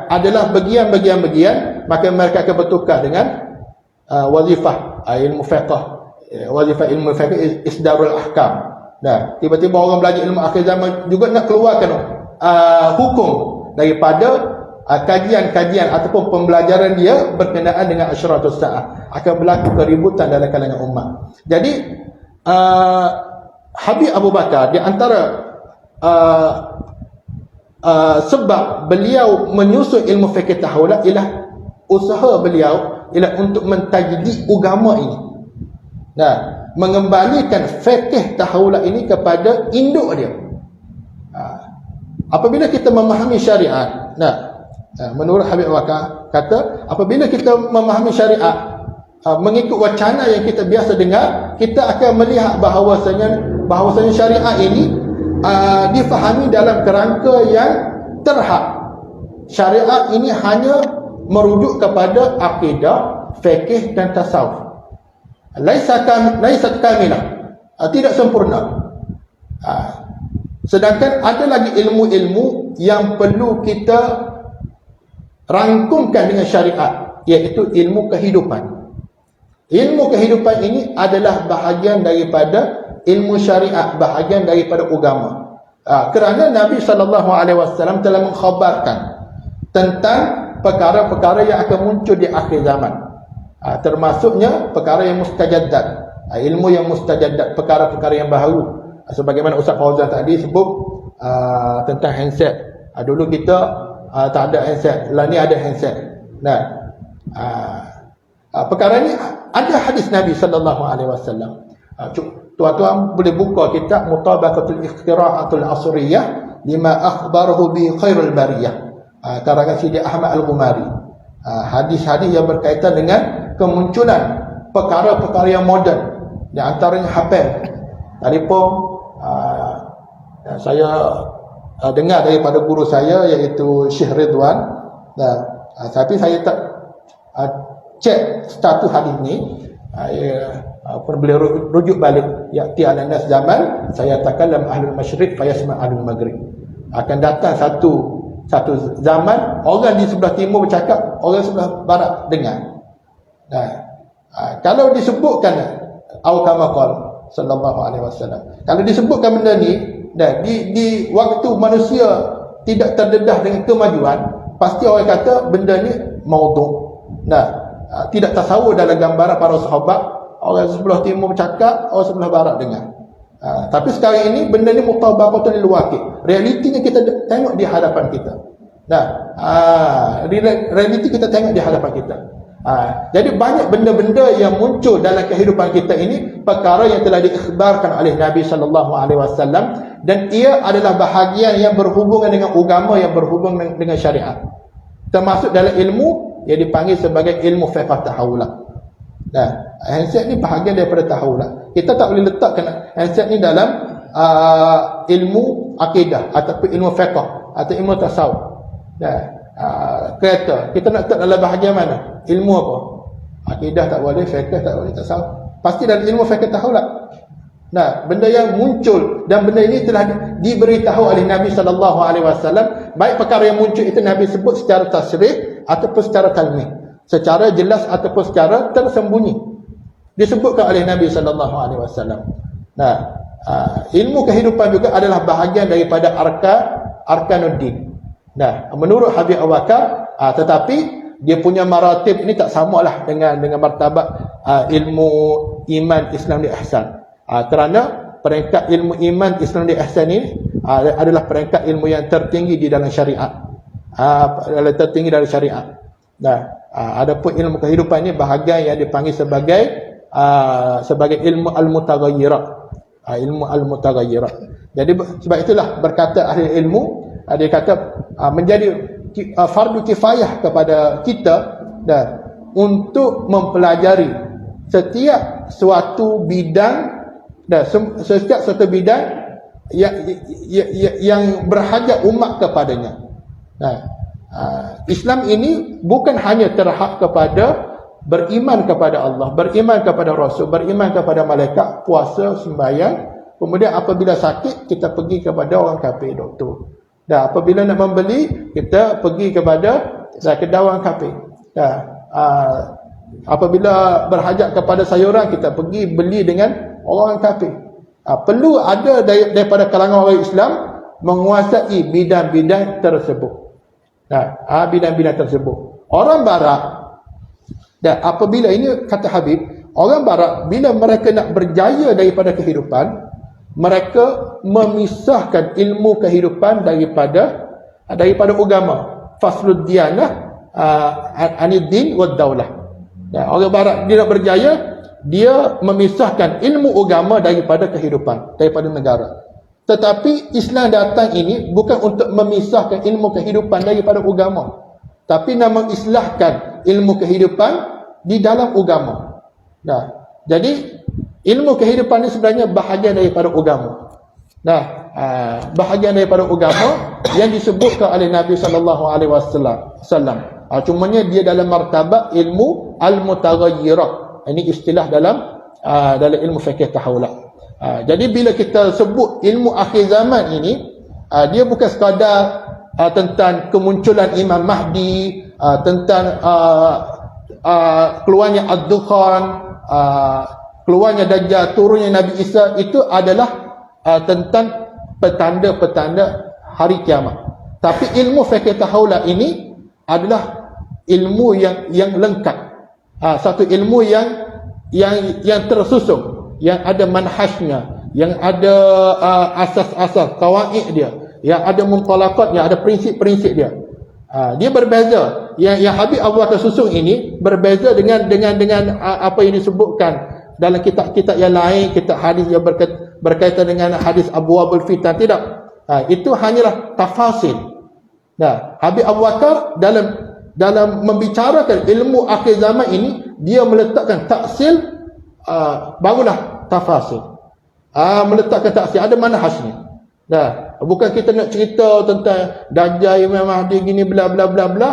adalah bagian-bagian, maka mereka akan bertukar dengan wazifah ilmu fiqh. Wazifah ilmu fiqh isdarul ahkam. Tiba-tiba orang belajar ilmu akhir zaman juga nak keluarkan hukum daripada kajian-kajian ataupun pembelajaran dia berkenaan dengan asyratus sa'ah. Akan berlaku keributan dalam kalangan umat. Jadi Habib Abu Bakar di antara sebab beliau menyusun ilmu fiqh tahawulah ialah usaha beliau ialah untuk mentajdid agama ini. Mengembalikan fiqh tahawulah ini kepada induk dia. Apabila kita memahami syariat, menurut Habib Bakar kata, apabila kita memahami syariat mengikut wacana yang kita biasa dengar, kita akan melihat bahawasanya syariat ini difahami dalam kerangka yang terhad. Syariat ini hanya merujuk kepada akidah, fikih dan tasawuf. Laisat kamilah, tidak sempurna. Sedangkan ada lagi ilmu-ilmu yang perlu kita rangkumkan dengan syariat, iaitu ilmu kehidupan. Ilmu kehidupan ini adalah bahagian daripada ilmu syariat, bahagian daripada agama. Kerana Nabi SAW telah mengkhabarkan tentang perkara-perkara yang akan muncul di akhir zaman, termasuknya perkara yang mustajaddat, ilmu yang mustajaddat, perkara-perkara yang baru. Sebagaimana Ustaz Fauzan tadi sebut tentang handset. Dulu kita tak ada handset, lah ni ada handset. Perkara ni ada hadis Nabi SAW. Tuan-tuan boleh buka kitab Mutabaqatul Ikhtira'atul Asriyah lima akhbarahu bi khairul bariyah, karangan Sidi Ahmad Al-Ghumari. Hadis-hadis yang berkaitan dengan kemunculan perkara-perkara yang moden, di antaranya hafal. Tadi pun saya dengar daripada guru saya iaitu Syekh Ridwan, tapi saya tak cek status hadis ni. Beliau rujuk balik, ya'ti ala nas zaman saya takallam ahlul masyriq fayasma ahlul maghrib. Akan datang satu zaman orang di sebelah timur bercakap, orang sebelah barat dengar. Kalau disebutkan au kama qala sallallahu alaihi wasallam, kalau disebutkan benda ni di waktu manusia tidak terdedah dengan kemajuan, pasti orang kata benda ni maudhu'. Tidak tasawur dalam gambaran para sahabat. Orang sebelah timur bercakap, orang sebelah barat dengar. Tapi sekarang ini benda ni mutabaqatun lil waqi'. Realitinya kita tengok di hadapan kita. Realiti kita tengok di hadapan kita. Jadi banyak benda-benda yang muncul dalam kehidupan kita ini perkara yang telah diikhbarkan oleh Nabi SAW, dan ia adalah bahagian yang berhubungan dengan agama, yang berhubungan dengan syariat, termasuk dalam ilmu yang dipanggil sebagai ilmu fiqh tahawulah. Handset ni bahagian daripada tahawulah. Kita tak boleh letakkan handset ni dalam ilmu akidah ataupun ilmu fiqh atau ilmu tasawuf. kereta, kita nak letak dalam bahagian mana? Ilmu apa? Akidah tak boleh, fiqh tak boleh, tak salah. Pasti dalam ilmu fiqh tahulah. Nah, benda yang muncul dan benda ini telah diberitahu oleh Nabi SAW. Baik perkara yang muncul itu Nabi sebut secara tasrih ataupun secara talmih, secara jelas ataupun secara tersembunyi, disebutkan oleh Nabi SAW. Nah, ilmu kehidupan juga adalah bahagian daripada arkanuddin. Nah, menurut Habib Abu Bakar, tetapi dia punya maratib ini tak samalah dengan martabat ilmu iman Islam di ihsan. Kerana peringkat ilmu iman Islam di ihsan ini adalah peringkat ilmu yang tertinggi di dalam syariat. Tertinggi dalam syariat. Nah, adapun ilmu kehidupan ini bahagian yang dipanggil sebagai ilmu al-mutaghayyirat. Ilmu al-mutaghayyirat. Jadi sebab itulah berkata ahli ilmu, dia kata menjadi fardu kifayah kepada kita dan untuk mempelajari setiap suatu bidang dan setiap suatu bidang yang berhajat umat kepadanya. Nah, Islam ini bukan hanya terhad kepada beriman kepada Allah, beriman kepada Rasul, beriman kepada malaikat, puasa, sembahyang. Kemudian apabila sakit, kita pergi kepada orang kafir, doktor. Dan apabila nak membeli, kita pergi kepada kedai orang kafir. Apabila berhajat kepada sayuran, kita pergi beli dengan orang kafir. Perlu ada daripada kalangan orang Islam menguasai bidang-bidang tersebut. Bidang-bidang tersebut. Orang Barat, dan apabila ini kata Habib, orang Barat bila mereka nak berjaya daripada kehidupan, mereka memisahkan ilmu kehidupan daripada agama. Faslud diyanah aniddin wad daulah. Orang Barat dia nak berjaya, dia memisahkan ilmu agama daripada kehidupan, daripada negara. Tetapi Islam datang ini bukan untuk memisahkan ilmu kehidupan daripada agama, tapi nak mengislahkan ilmu kehidupan di dalam agama. Jadi ilmu kehidupan ini sebenarnya bahagian daripada agama. Bahagian daripada agama yang disebutkan oleh Nabi SAW. Cumanya dia dalam martabat ilmu al-mutaghayyirat. Ini istilah dalam ilmu fikih tahawulah. Jadi bila kita sebut ilmu akhir zaman ini, dia bukan sekadar tentang kemunculan Imam Mahdi, tentang keluarnya Ad-Dukhan, keluarnya Dajjal, turunnya Nabi Isa. Itu adalah tentang petanda-petanda hari kiamat. Tapi ilmu fikih tahawulah ini adalah ilmu yang lengkap. Satu ilmu yang tersusun, yang ada manhajnya, yang ada asas-asas qawaid dia, yang ada muntalaqatnya, ada prinsip-prinsip dia. Dia berbeza. Yang Habib Abu Bakar susun ini berbeza dengan apa yang disebutkan dalam kitab-kitab yang lain, kitab hadis yang berkaitan dengan hadis Abwabul Fitan. Tidak. Itu hanyalah tafasil. Habib Abu Bakar dalam membicarakan ilmu akhir zaman ini, dia meletakkan taksil, barulah tafasil. Meletakkan taksil, ada manhajnya. Bukan kita nak cerita tentang Dajjal, Imam Mahdi gini bla bla bla bla,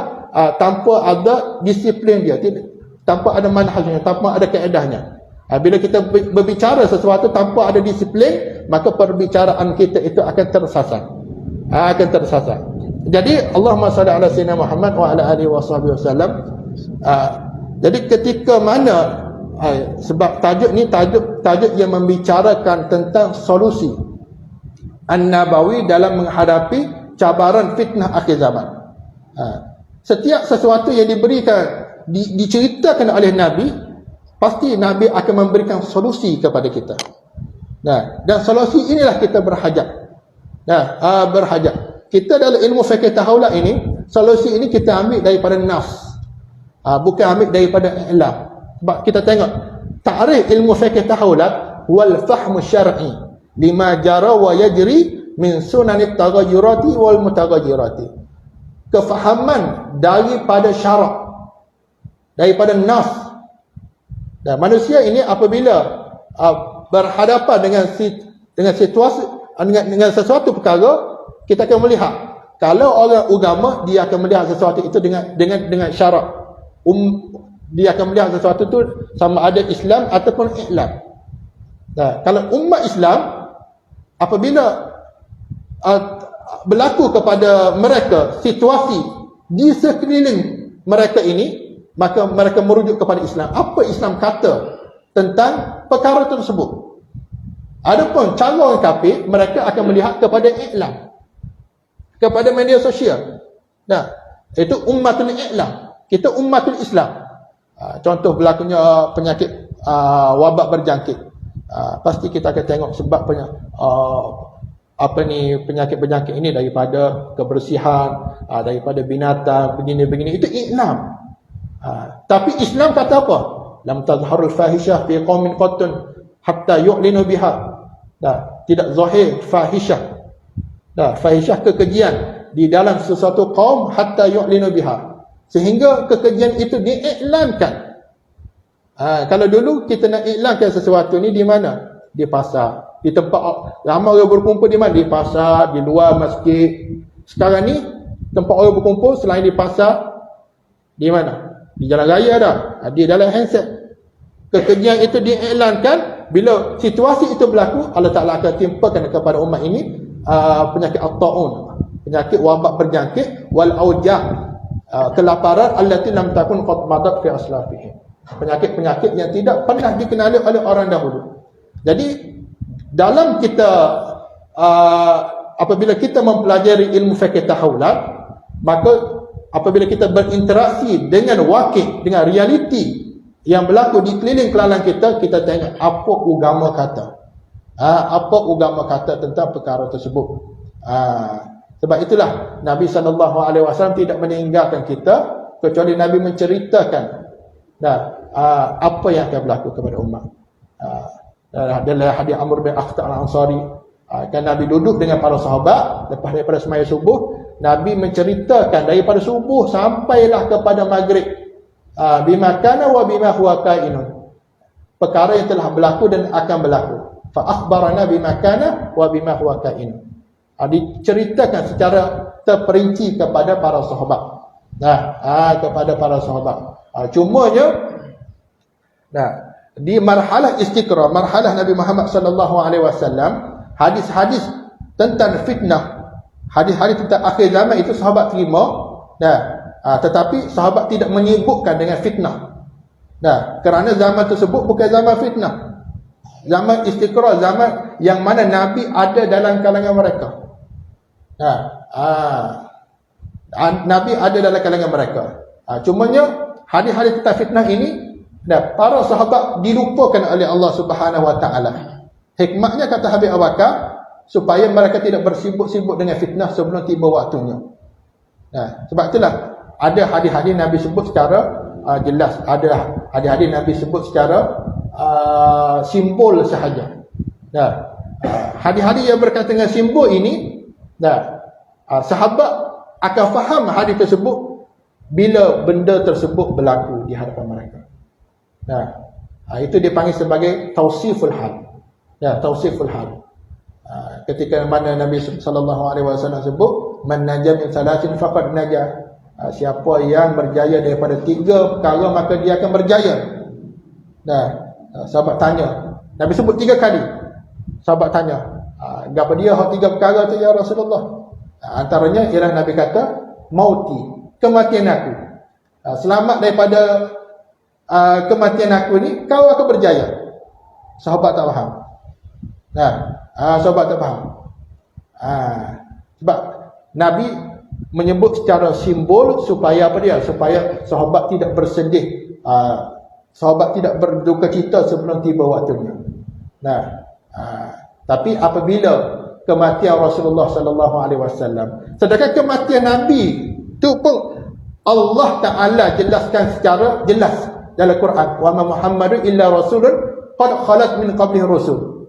tanpa ada disiplin dia, tanpa ada manhajnya, tanpa ada kaedahnya. Bila kita berbicara sesuatu tanpa ada disiplin, maka perbicaraan kita itu akan tersasar. Jadi Allahumma salli ala sayyidina Muhammad wa ala alihi wasallam. Jadi ketika mana sebab tajuk ni tajuk yang membicarakan tentang solusi An-Nabawi dalam menghadapi cabaran fitnah akhir zaman. Setiap sesuatu yang diberikan diceritakan oleh Nabi, pasti Nabi akan memberikan solusi kepada kita. Dan solusi inilah kita berhajat. Berhajat. Kita dalam ilmu fikih tahawulah ini, solusi ini kita ambil daripada nas. Bukan ambil daripada i'lam. Sebab kita tengok ta'rif ilmu fikih tahawulah wal fahmu syar'i lima jara wa yajri min sunanit taghayyurati wal mutaghayyirati. Kefahaman daripada syarak, daripada nas. Dan manusia ini apabila berhadapan dengan situasi, dengan sesuatu perkara, kita akan melihat Kalau orang agama, dia akan melihat sesuatu itu dengan syarat. Dia akan melihat sesuatu itu sama ada Islam ataupun i'lam. Nah, kalau umat Islam, apabila berlaku kepada mereka situasi di sekeliling mereka ini, maka mereka merujuk kepada Islam. Apa Islam kata tentang perkara tersebut? Adapun cara orang kafir, mereka akan melihat kepada i'lam, kepada media sosial. Nah, itu ummatul i'lam, kita ummatul Islam. Contoh berlakunya penyakit wabak berjangkit, pasti kita akan tengok sebabnya penyakit-penyakit ini daripada kebersihan, daripada binatang, begini-begini. Itu i'lam. Tapi Islam kata apa? Lam tazharul fahishah fi qaumin qattun hatta yu'linu biha. Tidak zahir fahisyah. Fahisyah kekejian di dalam sesuatu kaum hatta yu'linu biha, sehingga kekejian itu diiklankan. Kalau dulu kita nak iklankan sesuatu ni di mana? Di pasar, di tempat ramai orang berkumpul. Di mana? Di pasar, di luar masjid. Sekarang ni tempat orang berkumpul selain di pasar, di mana? Di jalan raya dah, di dalam handset. Kekejian itu diiklankan. Bila situasi itu berlaku, Allah Ta'ala akan timpakan kepada umat ini penyakit at-ta'un, penyakit wabak berjangkit, wal aujah, kelaparan allati lam takun qad madat fi aslafihim, penyakit-penyakit yang tidak pernah dikenali oleh orang dahulu. Jadi dalam kita apabila kita mempelajari ilmu fiqh tahawulat, maka apabila kita berinteraksi dengan wakil, dengan realiti yang berlaku di keliling kelalan kita, kita tengok apa agama kata. Apa agama kata tentang perkara tersebut. Sebab itulah Nabi SAW tidak meninggalkan kita kecuali Nabi menceritakan apa yang akan berlaku kepada umat. Dalam hadis Amr bin Akhtar al-Ansari, kan Nabi duduk dengan para sahabat lepas daripada sembahyang subuh. Nabi menceritakan daripada subuh sampailah kepada maghrib, bima kana wa bima huwa kainun, perkara yang telah berlaku dan akan berlaku. Fa akhbarana bima kana wa bima huwa kainun, diceritakan secara terperinci kepada para sahabat. Kepada para sahabat. Cumanya di marhalah istiqra, marhalah Nabi Muhammad sallallahu alaihi wasallam, hadis-hadis tentang fitnah, hadis-hadis tentang akhir zaman itu sahabat terima. Tetapi sahabat tidak menyebutkan dengan fitnah. Kerana zaman tersebut bukan zaman fitnah, zaman istiqrar, zaman yang mana Nabi ada dalam kalangan mereka. Nabi ada dalam kalangan mereka. Cumanya hadis-hadis tentang fitnah ini, para sahabat dilupakan oleh Allah Subhanahu Wa Taala. Hikmahnya, kata Habib Abu Bakar, supaya mereka tidak bersibuk-sibuk dengan fitnah sebelum tiba waktunya. Sebab itulah ada hadis-hadis Nabi sebut secara jelas, ada hadis-hadis Nabi sebut secara simbol sahaja. Hadis-hadis yang berkaitan dengan simbol ini, sahabat akan faham hadis tersebut bila benda tersebut berlaku di hadapan mereka. Itu dipanggil sebagai tausiful hal. Tausiful hal. Ketika mana Nabi SAW sebut, man najah min salasin faqad najah, siapa yang berjaya daripada 3 perkara maka dia akan berjaya. Sahabat tanya, Nabi sebut 3 kali. Sahabat tanya, apa dia 3 perkara tu ya Rasulullah? Antaranya ialah Nabi kata, mauti, kematian aku. Selamat daripada kematian aku ni, kau akan berjaya. Sahabat tak faham. Sahabat tak faham. Sebab Nabi menyebut secara simbol supaya apa dia? Supaya sahabat tidak bersedih, sahabat tidak berduka cita sebelum tiba waktunya. Tapi apabila kematian Rasulullah sallallahu alaihi wasallam, sedangkan kematian Nabi tu pun Allah Taala jelaskan secara jelas dalam Quran, wa ma Muhammadun illa rasulun qad khalat min qablihi rusul.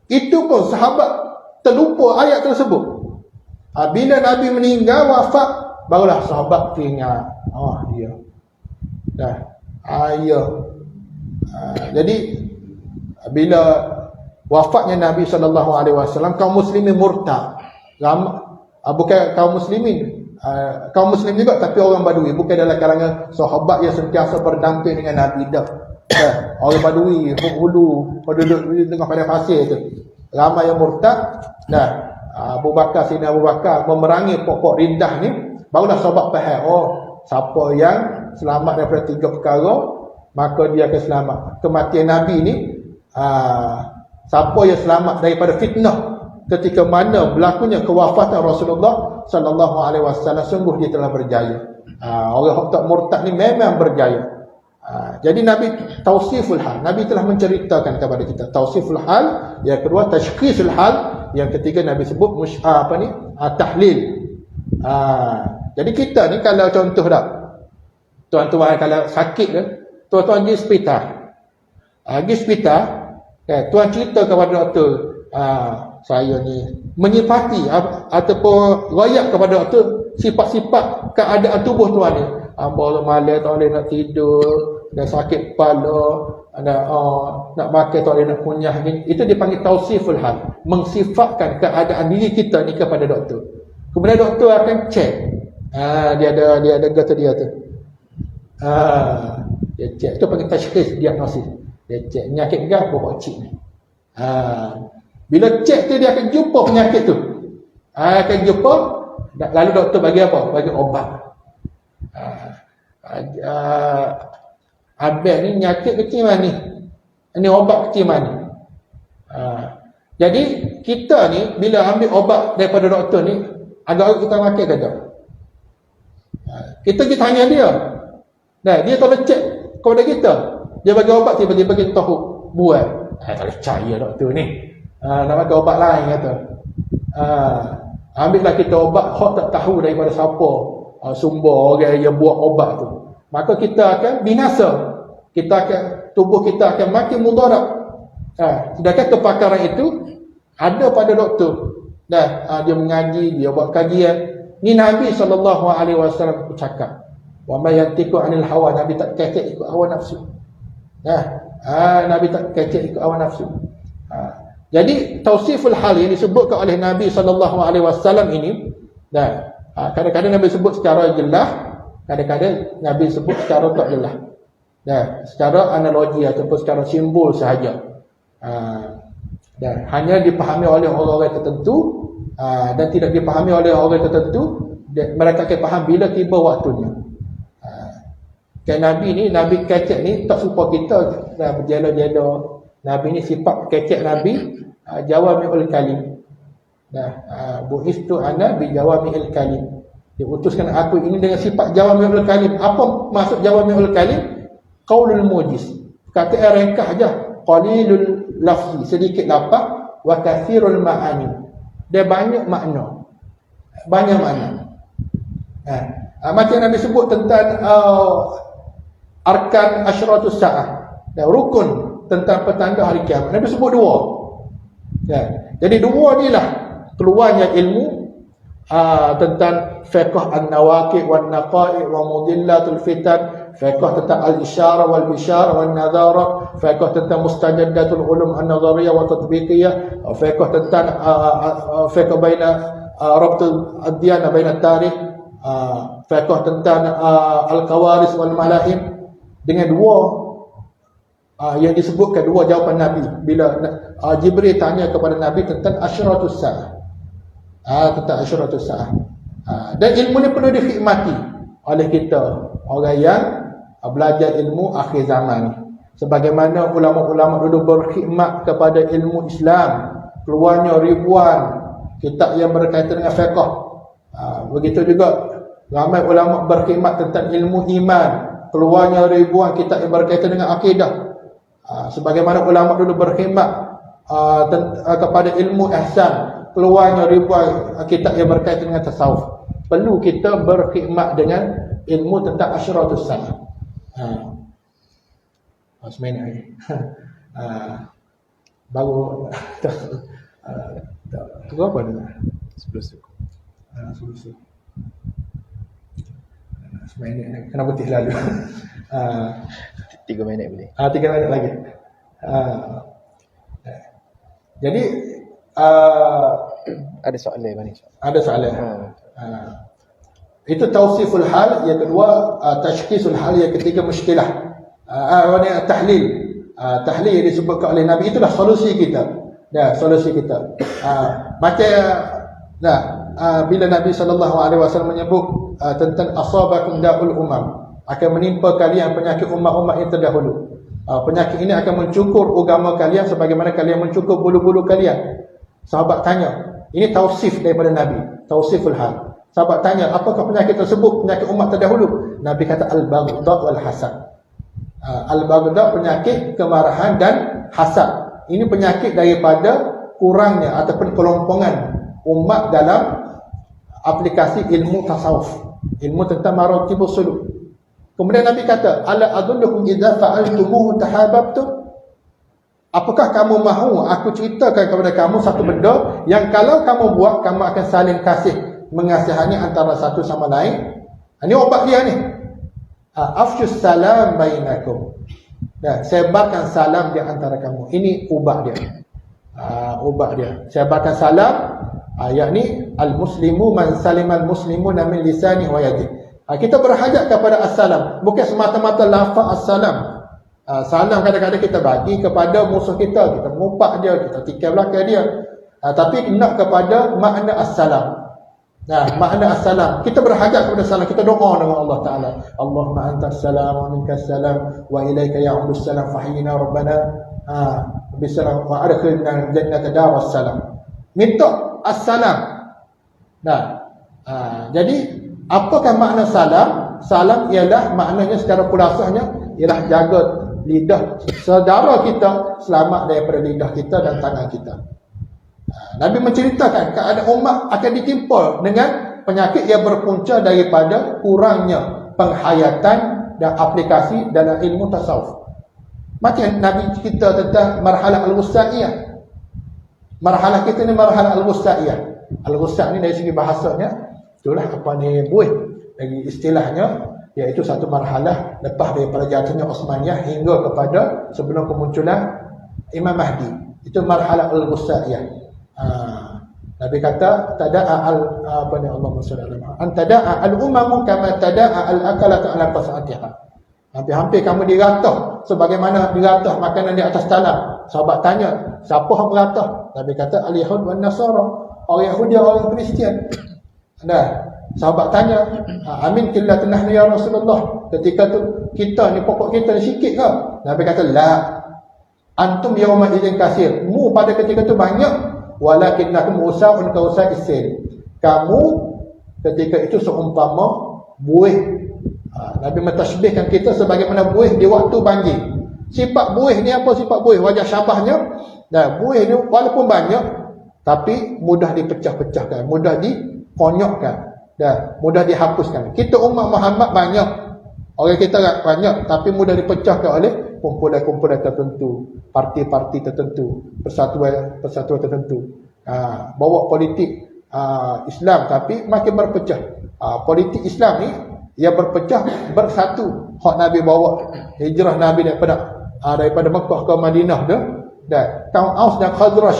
Itu pun sahabat terlupa ayat tersebut. Bila Nabi meninggal, wafat, barulah sahabat teringat, dia jadi bila wafatnya Nabi SAW, kaum muslimin murtad, bukan kaum muslimin, kaum muslim juga tapi orang Badui, bukan dalam kalangan sahabat yang sentiasa berdamping dengan Nabi dah. Orang Badui, hulu, penduduk di tengah padang pasir tu, ramai yang murtad. Abu Bakar, Sayyidina Abu Bakar memerangi pokok riddah ni, barulah sahabat faham, siapa yang selamat daripada 3 perkara, maka dia akan selamat. Kematian Nabi ni, siapa yang selamat daripada fitnah ketika mana berlakunya kewafatan Rasulullah sallallahu alaihi wasallam, sungguh dia telah berjaya. Orang tak murtad ni memang berjaya. Jadi Nabi tausiful hal, Nabi telah menceritakan kepada kita tausiful hal. Yang kedua tashkhisul hal. Yang ketiga Nabi sebut tahlil. Jadi kita ni kalau contoh dah, tuan-tuan kalau sakit kan, tuan-tuan pergi hospital. Pergi hospital, tuan cerita kepada doktor, saya ni menyifati ataupun royak kepada doktor sifat-sifat keadaan tubuh tuan ni. Hamba malam tak boleh nak tidur, dah sakit kepala, nak makan tak boleh nak kunyah ni. Itu dipanggil tausiful hal, mensifatkan keadaan diri kita ni kepada doktor. Kemudian doktor akan cek, dia ada kata dia tu, dia cek, itu panggil tashkhis, diagnosis. Dia cek penyakit gap pokok cik ni. Bila cek tu dia akan jumpa penyakit tu, akan jumpa, lalu doktor bagi apa? Bagi obat. Abang ni penyakit kecil mana ni? Ini obat kecil mana? Jadi kita ni bila ambil obat daripada doktor ni, agak kita makan ke tak? Kita pergi tanya dia. Dia kalau cek kepada kita, dia bagi obat tiba-tiba kita tahu buat. Tak percaya doktor ni. Nak makan obat lain kata. Ambillah kita obat hok tak tahu daripada siapa sumber orang yang buat obat tu. Maka kita akan binasa. Tubuh kita akan makin mudarat. Sedangkan kepakaran itu ada pada doktor. Dia mengaji, dia buat kajian. Ni Nabi SAW bercakap, wa ma yantiqu 'anil hawa, Nabi tak kecek ikut hawa nafsu. Nabi tak kecek ikut hawa nafsu. Jadi tausiful hal yang disebutkan oleh Nabi SAW ini, kadang-kadang Nabi sebut secara jelas, kadang-kadang Nabi sebut secara tak jelas. Secara analogi ataupun secara simbol sahaja. Dan hanya dipahami oleh orang-orang tertentu, dan tidak dipahami oleh orang tertentu. Mereka akan faham bila tiba waktunya. Nabi ni, Nabi kecek ni tak serupa kita berjela-jela. Nabi ni sifat kecek Nabi, jawami'ul kalim. Bu'istu ana bi jawami'il kalim. Diutuskan aku ini dengan sifat jawami'ul kalim. Apa maksud jawami'ul kalim? Qaulul mujiz, kata ringkas aja. Qalilul lafzi, sedikit lafaz, wa kathirul ma'ani, dia banyak makna. Macam Nabi sebut tentang arkan asyratus sa'ah, rukun tentang petanda hari kiamat, Nabi sebut 2. Jadi 2 ni lah keluarnya ilmu tentang fiqh an-nawaqi' wan naqa'i' wa mudillatul fitan, fiqh tentang al-isyarah wal bisyarah wan nadhara, fiqh tentang mustajaddatul ulum an-nadhariyah wa tatbiqiyah, fiqh tentang fiqh baina rabtul ad-diyanah baina tarikh, fiqh tentang al-qawaris wal malaim. Dengan 2 yang disebutkan, 2 jawapan Nabi bila Jibril tanya kepada Nabi tentang asyratus sa'ah, tentang asyratus sa'ah. Dan ilmu ni perlu dikhidmati oleh kita, orang yang belajar ilmu akhir zaman ni. Sebagaimana ulama-ulama dulu berkhidmat kepada ilmu Islam, keluarnya ribuan kitab yang berkaitan dengan fiqh. Begitu juga ramai ulama berkhidmat tentang ilmu iman, keluarnya ribuan kitab yang berkaitan dengan akidah. Sebagaimana ulama dulu berkhidmat kepada ilmu ihsan, keluarnya ribuan kitab yang berkaitan dengan tasawuf. Perlu kita berkhidmat dengan ilmu tentang asyratus sa'ah. Seminit lagi. Baru tu apa dia? 11 tu. 11 tu. Seminit lagi. Kena putih lalu. 3 minit boleh. 3 minit lagi. Jadi ada soalan mana? Ada soalan. Itu tawsiful hal. Yang kedua tashkisul hal. Yang ketiga mushkilah. Tahlil. Tahlil yang disebutkan oleh Nabi, itulah solusi kita. Solusi kita. Bila Nabi SAW menyebut tentang asabakum da'ul umam, akan menimpa kalian penyakit umat-umat yang terdahulu. Penyakit ini akan mencukur agama kalian sebagaimana kalian mencukur bulu-bulu kalian. Sahabat tanya, ini tausif daripada Nabi, tausiful hal. Sahabat tanya, apakah penyakit tersebut, penyakit umat terdahulu? Nabi kata al-baghdha wal hasad. Al-baghdha, penyakit kemarahan dan hasad. Ini penyakit daripada kurangnya ataupun kelompongan umat dalam aplikasi ilmu tasawuf, ilmu tentang maratibus suluk. Kemudian Nabi kata, ala adullukum idza fa'altumuhu tahabbtum. Apakah kamu mahu aku ceritakan kepada kamu satu benda yang kalau kamu buat, kamu akan saling kasih, mengasihani antara satu sama lain? Ini obat dia ni. Afshus salam bainakum. Sebarkan salam di antara kamu. Ini ubat dia. Ubat dia. Sebarkan salam, yakni al-muslimu man salimal muslimuna min lisani wa yadihi. Kita berhajat kepada assalam, bukan semata-mata lafaz assalam. Salam kadang-kadang kita bagi kepada musuh kita, kita mengupak dia, kita tikam belakang dia. Tapi nak kepada makna assalam. Makna assalam, kita berhajat kepada salam, kita doa dengan Allah Ta'ala. Allahumma antas salam wa minkas salam wa ilaika ya'udus salam fahyina rabbana bisalam wa adkhilna jannata daras salam. Minta assalam. Jadi apakah makna salam? Salam ialah maknanya secara kulasahnya ialah jaga lidah saudara kita selamat daripada lidah kita dan tangan kita. Nabi menceritakan keadaan umat akan ditimpa dengan penyakit yang berpunca daripada kurangnya penghayatan dan aplikasi dalam ilmu tasawuf. Macam Nabi cerita tentang marhalah al-wustaiyah. Marhalah kita ni marhalah al-wustaiyah. Al-wusta' ni dari segi bahasanya itulah apa ni buih, lagi istilahnya iaitu satu marhalah lepas daripada jatuhnya Uthmaniyah hingga kepada sebelum kemunculan Imam Mahdi. Itu marhalah al-wustaiyah. Nabi kata tada'a Allahumma shalli ala an tada'a al-umamu kama tada'a al-akalatu ala qas'atiha. Hampir-hampir kamu diratah sebagaimana diratah makanan di atas talam. Sahabat tanya, siapa yang meratah? Nabi kata al-yahud wan nasara, orang Yahudi orang Kristian. Sahabat tanya, amin killatun nahnu ya Rasulullah, ketika tu kita ni pokok kita ni sikit ke? Nabi kata la, antum yawma idzin kasir, mu pada ketika tu banyak, walakinnakum usaun ka usa'is sil, kamu ketika itu seumpama buih. Nabi mentasbihkan kita sebagaimana buih di waktu banjir. Sifat buih ni apa sifat buih? Wajah syabahnya, buih ni walaupun banyak tapi mudah dipecah-pecahkan, mudah dikonyokkan, mudah dihapuskan. Kita umat Muhammad banyak, orang kita banyak, tapi mudah dipecahkan oleh kumpulan-kumpulan tertentu, parti-parti tertentu, persatuan tertentu. Bawa politik Islam tapi makin berpecah. Politik Islam ni ia berpecah bersatu. Hak Nabi bawa hijrah Nabi daripada Mekah ke Madinah dah. Kaum Aus dan Khazraj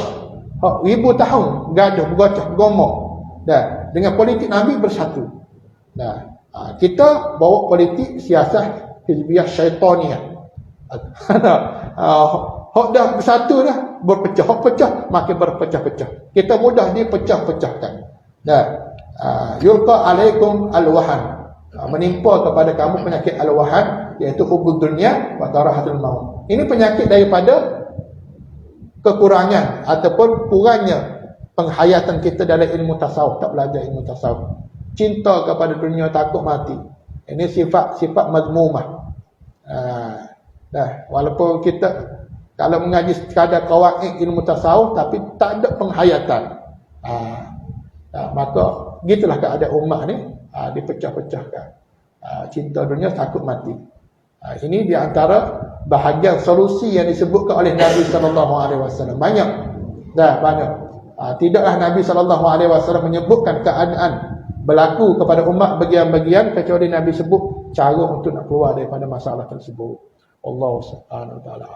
ribu tahun gaduh, bergocah, bergomor. Dengan politik Nabi bersatu. Kita bawa politik siasah hizbiyah syaitaniyah. Hak dah bersatu dah, berpecah, hak pecah makin berpecah-pecah. Kita mudah dipecah-pecahkan. Yulqa alaikum alwahan, menimpa kepada kamu penyakit al-wahan, iaitu hubud dunia wa karahatul maut. Ini penyakit daripada kekurangan ataupun kurangnya penghayatan kita dalam ilmu tasawuf, tak belajar ilmu tasawuf. Cinta kepada dunia, takut mati. Ini sifat mazmumah. Walaupun kita kalau mengaji sekadar qawaid ilmu tasawuf tapi tak ada penghayatan, maka gitulah keadaan umat ni, dipecah-pecahkan. Cinta dunia, takut mati. Ini di antara bahagian solusi yang disebutkan oleh Nabi SAW. Banyak. Tidaklah Nabi SAW menyebutkan keadaan berlaku kepada umat bagian-bagian kecuali Nabi sebut cara untuk nak keluar daripada masalah tersebut. Allah Subhanahu wa taala.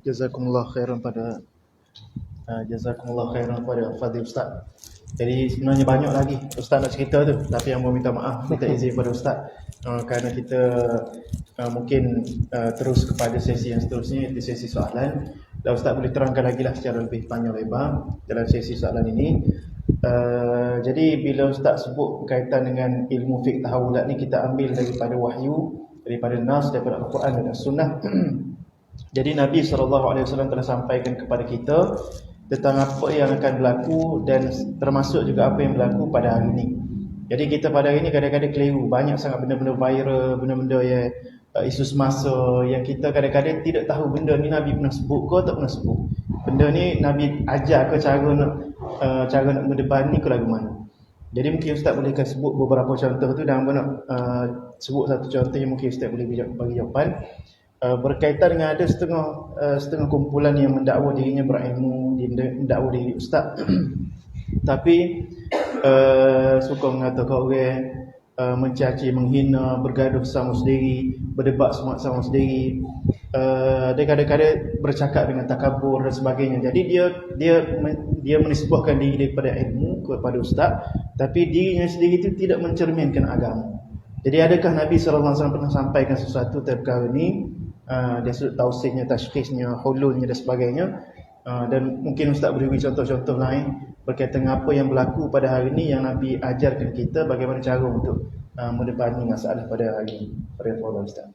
Jazakumullah khairan pada Fadil Ustaz. Jadi sebenarnya banyak lagi Ustaz nak cerita tu, tapi yang mau minta maaf, minta izin pada Ustaz kerana kita mungkin terus kepada sesi yang seterusnya, iaitu sesi soalan. Dan Ustaz boleh terangkan lagi lah secara lebih panjang lebar dalam sesi soalan ini. Jadi bila Ustaz sebut berkaitan dengan ilmu fiqh tahawulat ni, kita ambil daripada wahyu, daripada nas, daripada Al-Quran dan Sunnah. Jadi Nabi SAW telah sampaikan kepada kita tentang apa yang akan berlaku dan termasuk juga apa yang berlaku pada hari ini. Jadi kita pada hari ini kadang-kadang keliru, banyak sangat benda-benda viral, benda-benda yang isu semasa yang kita kadang-kadang tidak tahu benda ni Nabi pernah sebut ke tak pernah sebut. Benda ni Nabi ajar ke cara nak mendebani ke lagu mana. Jadi mungkin Ustaz bolehkan sebut beberapa contoh tu, dan nak sebut satu contoh yang mungkin Ustaz boleh bagi jawapan. Berkaitan dengan ada setengah kumpulan yang mendakwa dirinya berilmu, mendakwa diri ustaz tapi suka mengatakan orang, mencaci, menghina, bergaduh sama sendiri, berdebat sama sendiri. Dia kadang-kadang bercakap dengan takabur dan sebagainya. Jadi dia menisbahkan diri daripada ilmu kepada ustaz, tapi dirinya sendiri itu tidak mencerminkan agama. Jadi adakah Nabi SAW pernah sampaikan sesuatu terkait perkara ini? Dia sudut tausihnya, tashkhisnya, hululnya dan sebagainya. Dan mungkin Ustaz boleh beri contoh-contoh lain berkaitan dengan apa yang berlaku pada hari ini yang Nabi ajarkan kita bagaimana cara untuk mendebani masalah pada hari ini. Pada Allah Ustaz.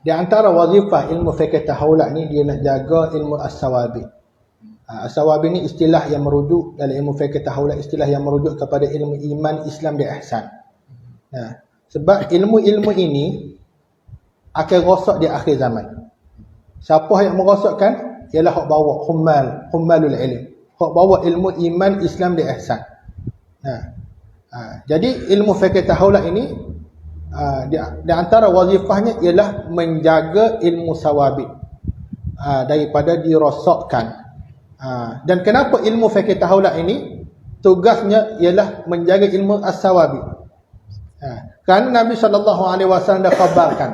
Di antara wazifah ilmu fiqh tahawulat ni, dia nak jaga ilmu as-sawabi. As-sawabi ni istilah yang merujuk dalam ilmu fiqh tahawulat, istilah yang merujuk kepada ilmu iman, Islam dan ihsan. Sebab ilmu-ilmu ini akan rosak di akhir zaman. Siapa yang merosakkan ialah hak bawa hummalul ilm, hak bawa ilmu iman, Islam dan ihsan. Jadi ilmu fiqh tahawulat ini di antara wazifahnya ialah menjaga ilmu sawabi daripada dirosakkan. Dan kenapa ilmu fiqh tahawulat ini tugasnya ialah menjaga ilmu as-sawabi? Kerana Nabi SAW dah khabarkan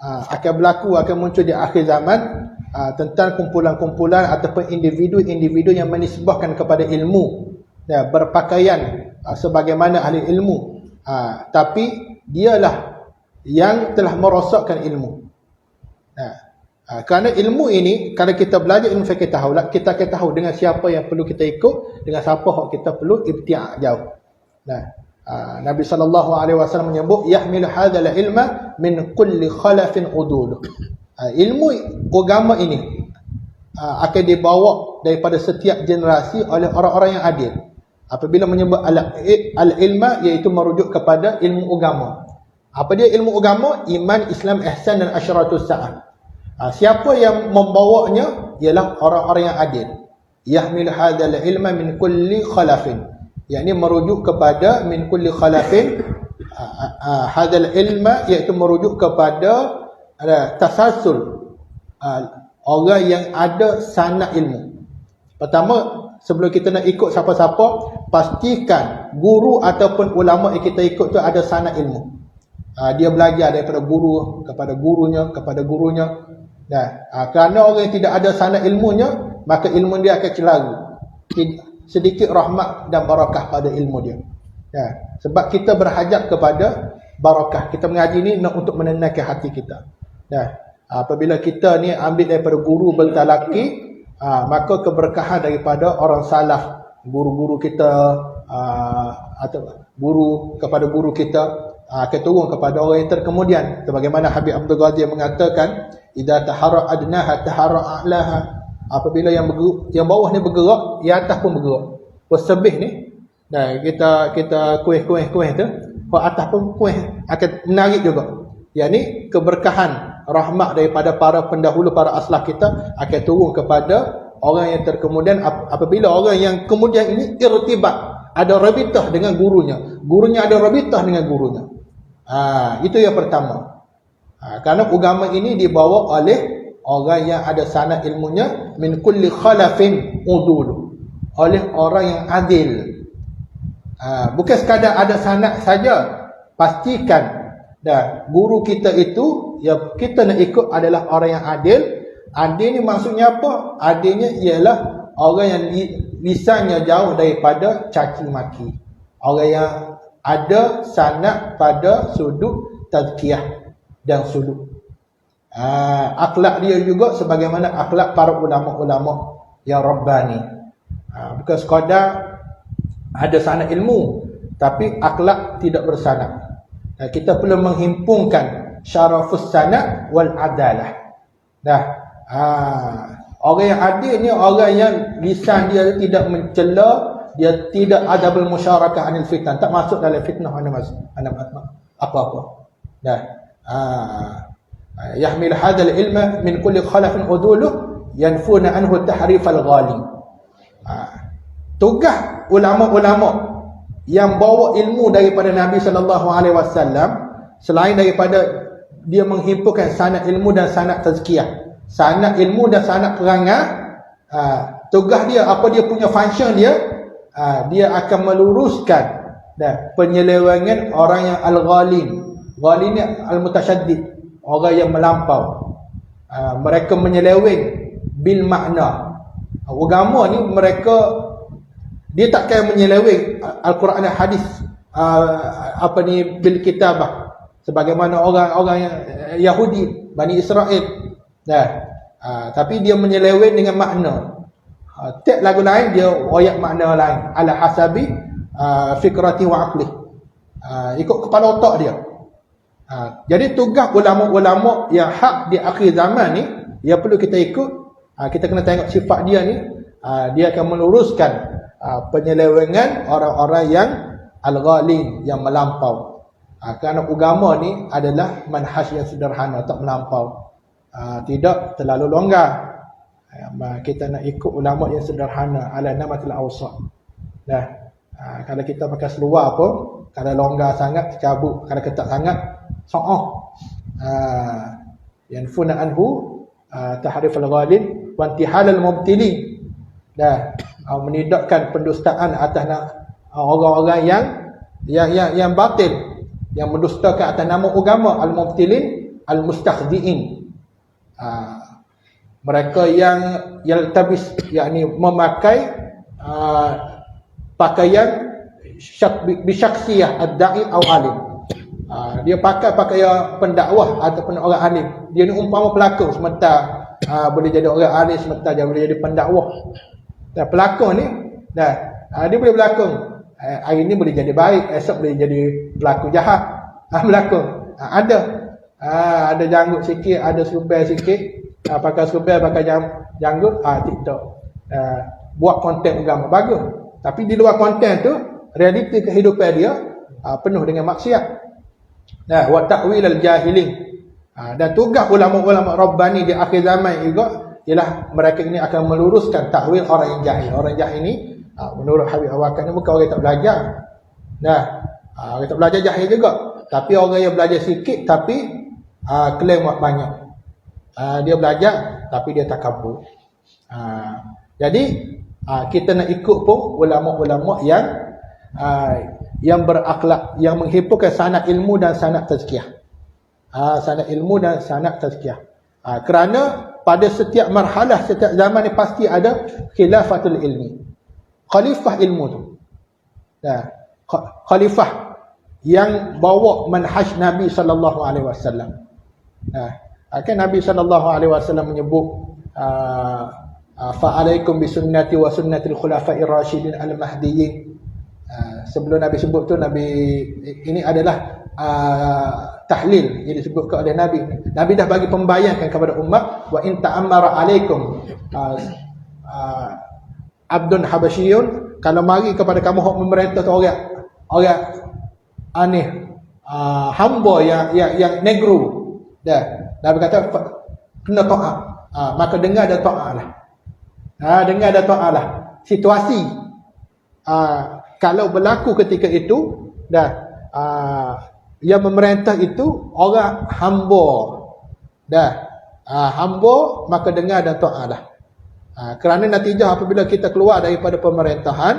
akan berlaku, akan muncul di akhir zaman tentang kumpulan-kumpulan ataupun individu-individu yang menisbahkan kepada ilmu, berpakaian sebagaimana ahli ilmu, tapi dialah yang telah merosakkan ilmu. Kerana ilmu ini, kalau kita belajar ilmu fiqh tahawulat, kita akan tahu dengan siapa yang perlu kita ikut, dengan siapa yang kita perlu ibtiak jauh. Nabi SAW menyebut yahmil hadzal ilma min kulli khalafin udul. Ilmu agama ini akan dibawa daripada setiap generasi oleh orang-orang yang adil. Apabila menyebut al-ilma, iaitu merujuk kepada ilmu agama. Apa dia ilmu agama? Iman, Islam, ihsan dan asyaratus sa'ah. Siapa yang membawanya ialah orang-orang yang adil. Yahmil hadzal ilma min kulli khalafin, yakni merujuk kepada min kulli khalafin. Hadzal ilma iaitu merujuk kepada tasalsul, orang yang ada sanad ilmu. Pertama, sebelum kita nak ikut siapa-siapa, pastikan guru ataupun ulama yang kita ikut tu ada sanad ilmu. Dia belajar daripada guru kepada gurunya kepada gurunya. Kerana orang yang tidak ada sanad ilmunya, maka ilmu dia akan celaru. Sedikit rahmat dan barakah pada ilmu dia. Sebab kita berhajat kepada barakah. Kita mengaji ni untuk menenangkan hati kita. Apabila kita ni ambil daripada guru bertalaki, maka keberkahan daripada orang salaf, guru-guru kita atau guru kepada guru kita akan turun kepada orang yang terkemudian. Sebagaimana Habib Abdul Ghadir mengatakan, idza tahara adnaha tahara a'laha. Apabila yang bawah ni bergerak, yang atas pun bergerak. Wasbih ni, kita kuih tu, atas pun kuih akan menarik juga. Yakni keberkahan, rahmat daripada para pendahulu, para aslaf kita akan turun kepada orang yang terkemudian. Apabila orang yang kemudian ini irtibat, ada rabitah dengan gurunya, gurunya ada rabitah dengan gurunya. Itu yang pertama. Kerana agama ini dibawa oleh orang yang ada sanad ilmunya, min kulli khalafin udul, oleh orang yang adil. Bukan sekadar ada sanad saja, pastikan Dan guru kita itu yang kita nak ikut adalah orang yang adil. Adil ni maksudnya apa? Adilnya ialah orang yang lisannya jauh daripada caci maki. Orang yang ada sanad pada sudut tazkiyah dan suluk. Akhlak dia juga sebagaimana akhlak para ulama-ulama yang rabbani. Bukan sekadar ada sanad ilmu, tapi akhlak tidak bersanad. Kita perlu menghimpunkan syarafus sanad wal adalah. Orang yang adil ni orang yang lisan dia tidak mencela, dia tidak adabul musyarakah anil fitnah, tak masuk dalam fitnah apa-apa. Yahmil hadzal ilma min kulli khalafin uduluh yanfuna anhu tahrif al-ghali. Tugas ulama-ulama yang bawa ilmu daripada Nabi sallallahu alaihi wasallam, selain daripada dia menghimpunkan sanad ilmu dan sanad tazkiyah, sanad ilmu dan sanad perangai, tugas dia apa, dia punya function dia, dia akan meluruskan penyelewengan orang yang al-ghalin. Ghalin ni al-mutasyaddid, orang yang melampau. Mereka menyeleweng bil makna. Agama ni mereka, dia takkan menyeleweng Al-Quran dan hadis bil kitabah sebagaimana orang-orang Yahudi, Bani Israel. Tapi dia menyeleweng dengan makna. Tiap lagu lain dia royak makna lain ala hasabi fikrati wa aqli, ikut kepala otak dia. Jadi tugas ulama-ulama yang hak di akhir zaman ni, yang perlu kita ikut. Kita kena tengok sifat dia ni. Dia akan meluruskan penyelewengan orang-orang yang al-ghalin, yang melampau. Kerana agama ni adalah manhaj yang sederhana, tak melampau, tidak terlalu longgar. Kita nak ikut ulama yang sederhana, ala namatil awsat. Kalau kita pakai seluar pun, kalau longgar sangat cabut, kalau ketat sangat so'ah. Yanfuna anhu tahrif al-ghalin wa intihal al-mubtilin. Menidakkan pendustaan atas orang-orang yang batil, yang mendustakan atas nama agama, al-mubtilin al-mustakhdiin. Mereka yang yaltabis, yakni memakai pakaian bisyaksiyah ad-da'i au alim. Dia pakai pakaian pendakwah ataupun orang alim. Dia ni umpama pelakon, sementara boleh jadi orang alim, sementara dia boleh jadi pendakwah. Dan pelakon ni dia boleh berlakon, hari ni boleh jadi baik, esok boleh jadi pelakon jahat. Berlakon ada janggut sikit, ada serubel sikit, pakai serubel, pakai janggut, TikTok, buat konten agama bagus. Tapi di luar konten tu, realiti kehidupan dia penuh dengan maksiat. Wa ta'wil al-jahilin. Dan tugas ulama-ulama rabbani di akhir zaman juga ialah mereka ini akan meluruskan takwil orang yang jahil. Orang jahil ini menurut Habib Awakan ni bukan orang yang tak belajar. Orang tak belajar jahil juga. Tapi orang yang belajar sikit tapi klaim buat banyak. Dia belajar tapi dia takabur. Jadi kita nak ikut pun ulama-ulama yang berakhlak, yang menghimpunkan sanad ilmu dan sanad tazkiyah. Sanad ilmu dan sanad tazkiyah. Kerana pada setiap marhalah, setiap zaman ni pasti ada khilafatul ilmi. Khalifah ilmu tu. Khalifah yang bawa manhaj Nabi sallallahu alaihi wasallam. Kan Nabi sallallahu alaihi wasallam menyebut fa'alaikum bisunnati wa sunnatil khulafa'ir rasyidin al-mahdiyyin. Sebelum Nabi sebut tu, Nabi ini adalah tahlil yang disebutkan oleh Nabi. Nabi dah bagi pembayankan kepada umat, wa in ta'ammara alaikum abdun habasyiyun, kalau mari kepada kamu hak memerintah tu orang aneh, hamba yang negro. Nabi kata kena taat. Maka dengar dan taatlah. Dengar dan taatlah. Situasi kalau berlaku ketika itu, yang memerintah itu orang hamba, hamba, maka dengar dan taatlah. Kerana natijah apabila kita keluar daripada pemerintahan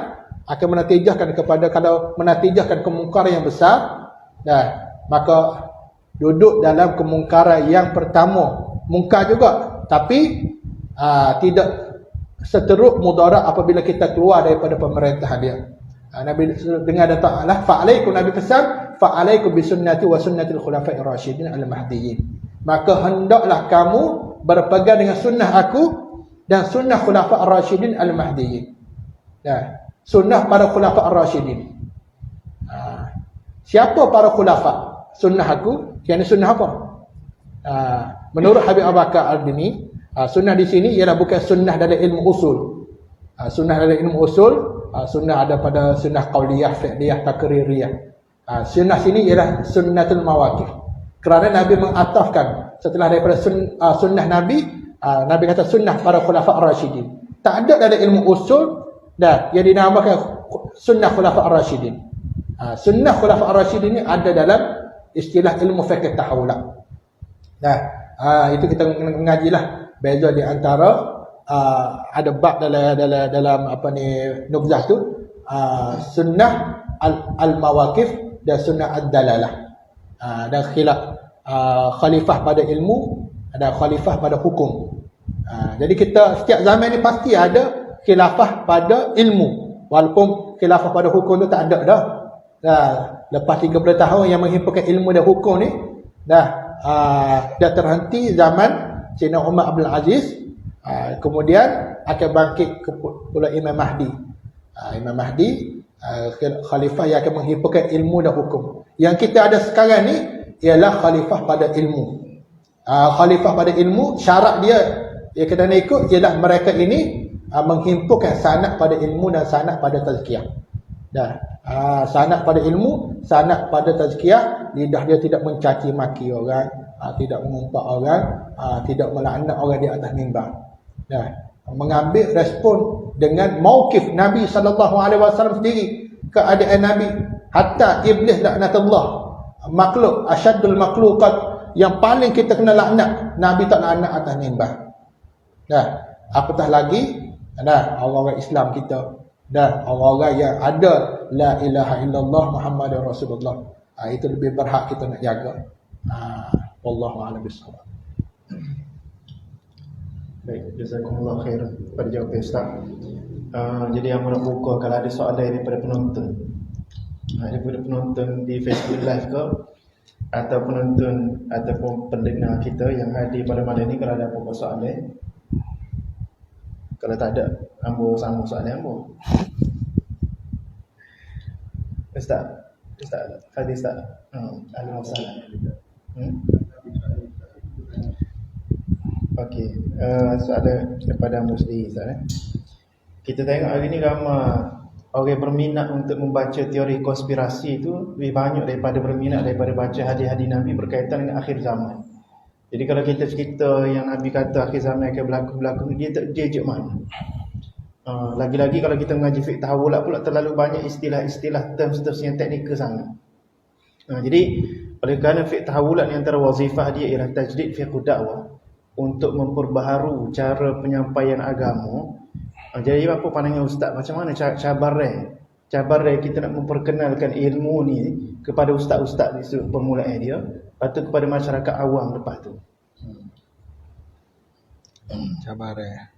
akan menatijahkan kepada, kalau menatijahkan kemungkaran yang besar, maka duduk dalam kemungkaran yang pertama, mungkar juga, tapi tidak seteruk mudarat apabila kita keluar daripada pemerintahan dia. Nabi dengar datang Allah, fa'alaikum, Nabi pesan, fa'alaikum bisunnati wa sunnatil khulafa'ir rasyidin al-mahdiyyin. Maka hendaklah kamu berpegang dengan sunnah aku dan sunnah khulafa'ir rasyidin al-mahdiyyin. Sunnah para khulafa'ir rasyidin. Siapa para khulafa? Sunnah aku, yang sunnah apa? Menurut Habib Abu Bakar Al-Dini, sunnah di sini ialah bukan sunnah dari ilmu usul. Sunnah dari ilmu usul, sunnah ada pada sunnah qauliyah, fi'liyah, takririyah. Sunnah sini ialah sunnatul mawaqif. Kerana Nabi mengatafkan setelah daripada sunnah Nabi, Nabi kata sunnah para khulafa' ar-rasyidin. Tak ada dari ilmu usul dah yang dinamakan sunnah khulafa' ar-rasyidin. Sunnah khulafa' ar-rasyidin ini ada dalam istilah ilmu fiqh tahawulat. Itu kita mengajilah beza di antara ada bab dalam apa ni nubzah tu, sunnah al-mawaqif dan sunnah ad-dalalah, dan khilaf khalifah pada ilmu dan khalifah pada hukum. Jadi kita setiap zaman ni pasti ada khilafah pada ilmu, walaupun khilafah pada hukum tu tak ada dah. Lepas 30 tahun yang menghimpunkan ilmu dan hukum ni dah terhenti zaman Sayyidina Umar Abdul Aziz. Kemudian akan bangkit pula Imam Mahdi. Imam Mahdi khalifah yang akan menghimpunkan ilmu dan hukum. Yang kita ada sekarang ni ialah khalifah pada ilmu. Khalifah pada ilmu, syarat dia yang kita nak ikut ialah mereka ini menghimpunkan sanad pada ilmu dan sanad pada tazkiyah. Sanad pada ilmu, sanad pada tazkiyah, lidah dia tidak mencaci maki orang, tidak mengumpat orang, tidak melaknat orang di atas mimbar. Mengambil respon dengan mauqif Nabi SAW sendiri, keadaan Nabi. Hatta iblis laknatullah, makhluk asyaddul makhluqat yang paling kita kena laknat, Nabi tak laknat atas mimbar. Apatah lagi orang-orang Islam kita, orang-orang yang ada la ilaha illallah Muhammadur Rasulullah, itu lebih berhak kita nak jaga. Wallahu a'lam bishawab. Baik, jazakumullah khair pada jawapan Ustaz. Jadi yang nak buka, kalau ada soalan daripada penonton, daripada penonton di Facebook Live ke, atau penonton ataupun pendengar kita yang hadir pada malam ni, kalau ada apa-apa soalan, kalau tak ada, ambo sambung soalan ambo. Ustaz Fadil Ustaz, ada masalah. Okey, soalan kepada ambo sendiri Ustaz. Kita tengok hari ni ramai orang berminat untuk membaca teori konspirasi itu lebih banyak daripada berminat daripada baca hadis-hadis Nabi berkaitan dengan akhir zaman. Jadi kalau kita cerita yang Nabi kata akhir zaman akan berlaku, dia tak jejak mana. Lagi-lagi kalau kita mengaji fiqh tahawulat pula, terlalu banyak istilah-istilah terms-terms yang teknikal sangat. Jadi oleh kerana fiqh tahawulat ni antara wazifah dia ialah tajdid fiqh dakwah, untuk memperbaharui cara penyampaian agama. Jadi apa pandangan Ustaz, macam mana cabaran kita nak memperkenalkan ilmu ni kepada ustaz-ustaz di sudut permulaan dia, lepas tu kepada masyarakat awam lepas tu. Cabaran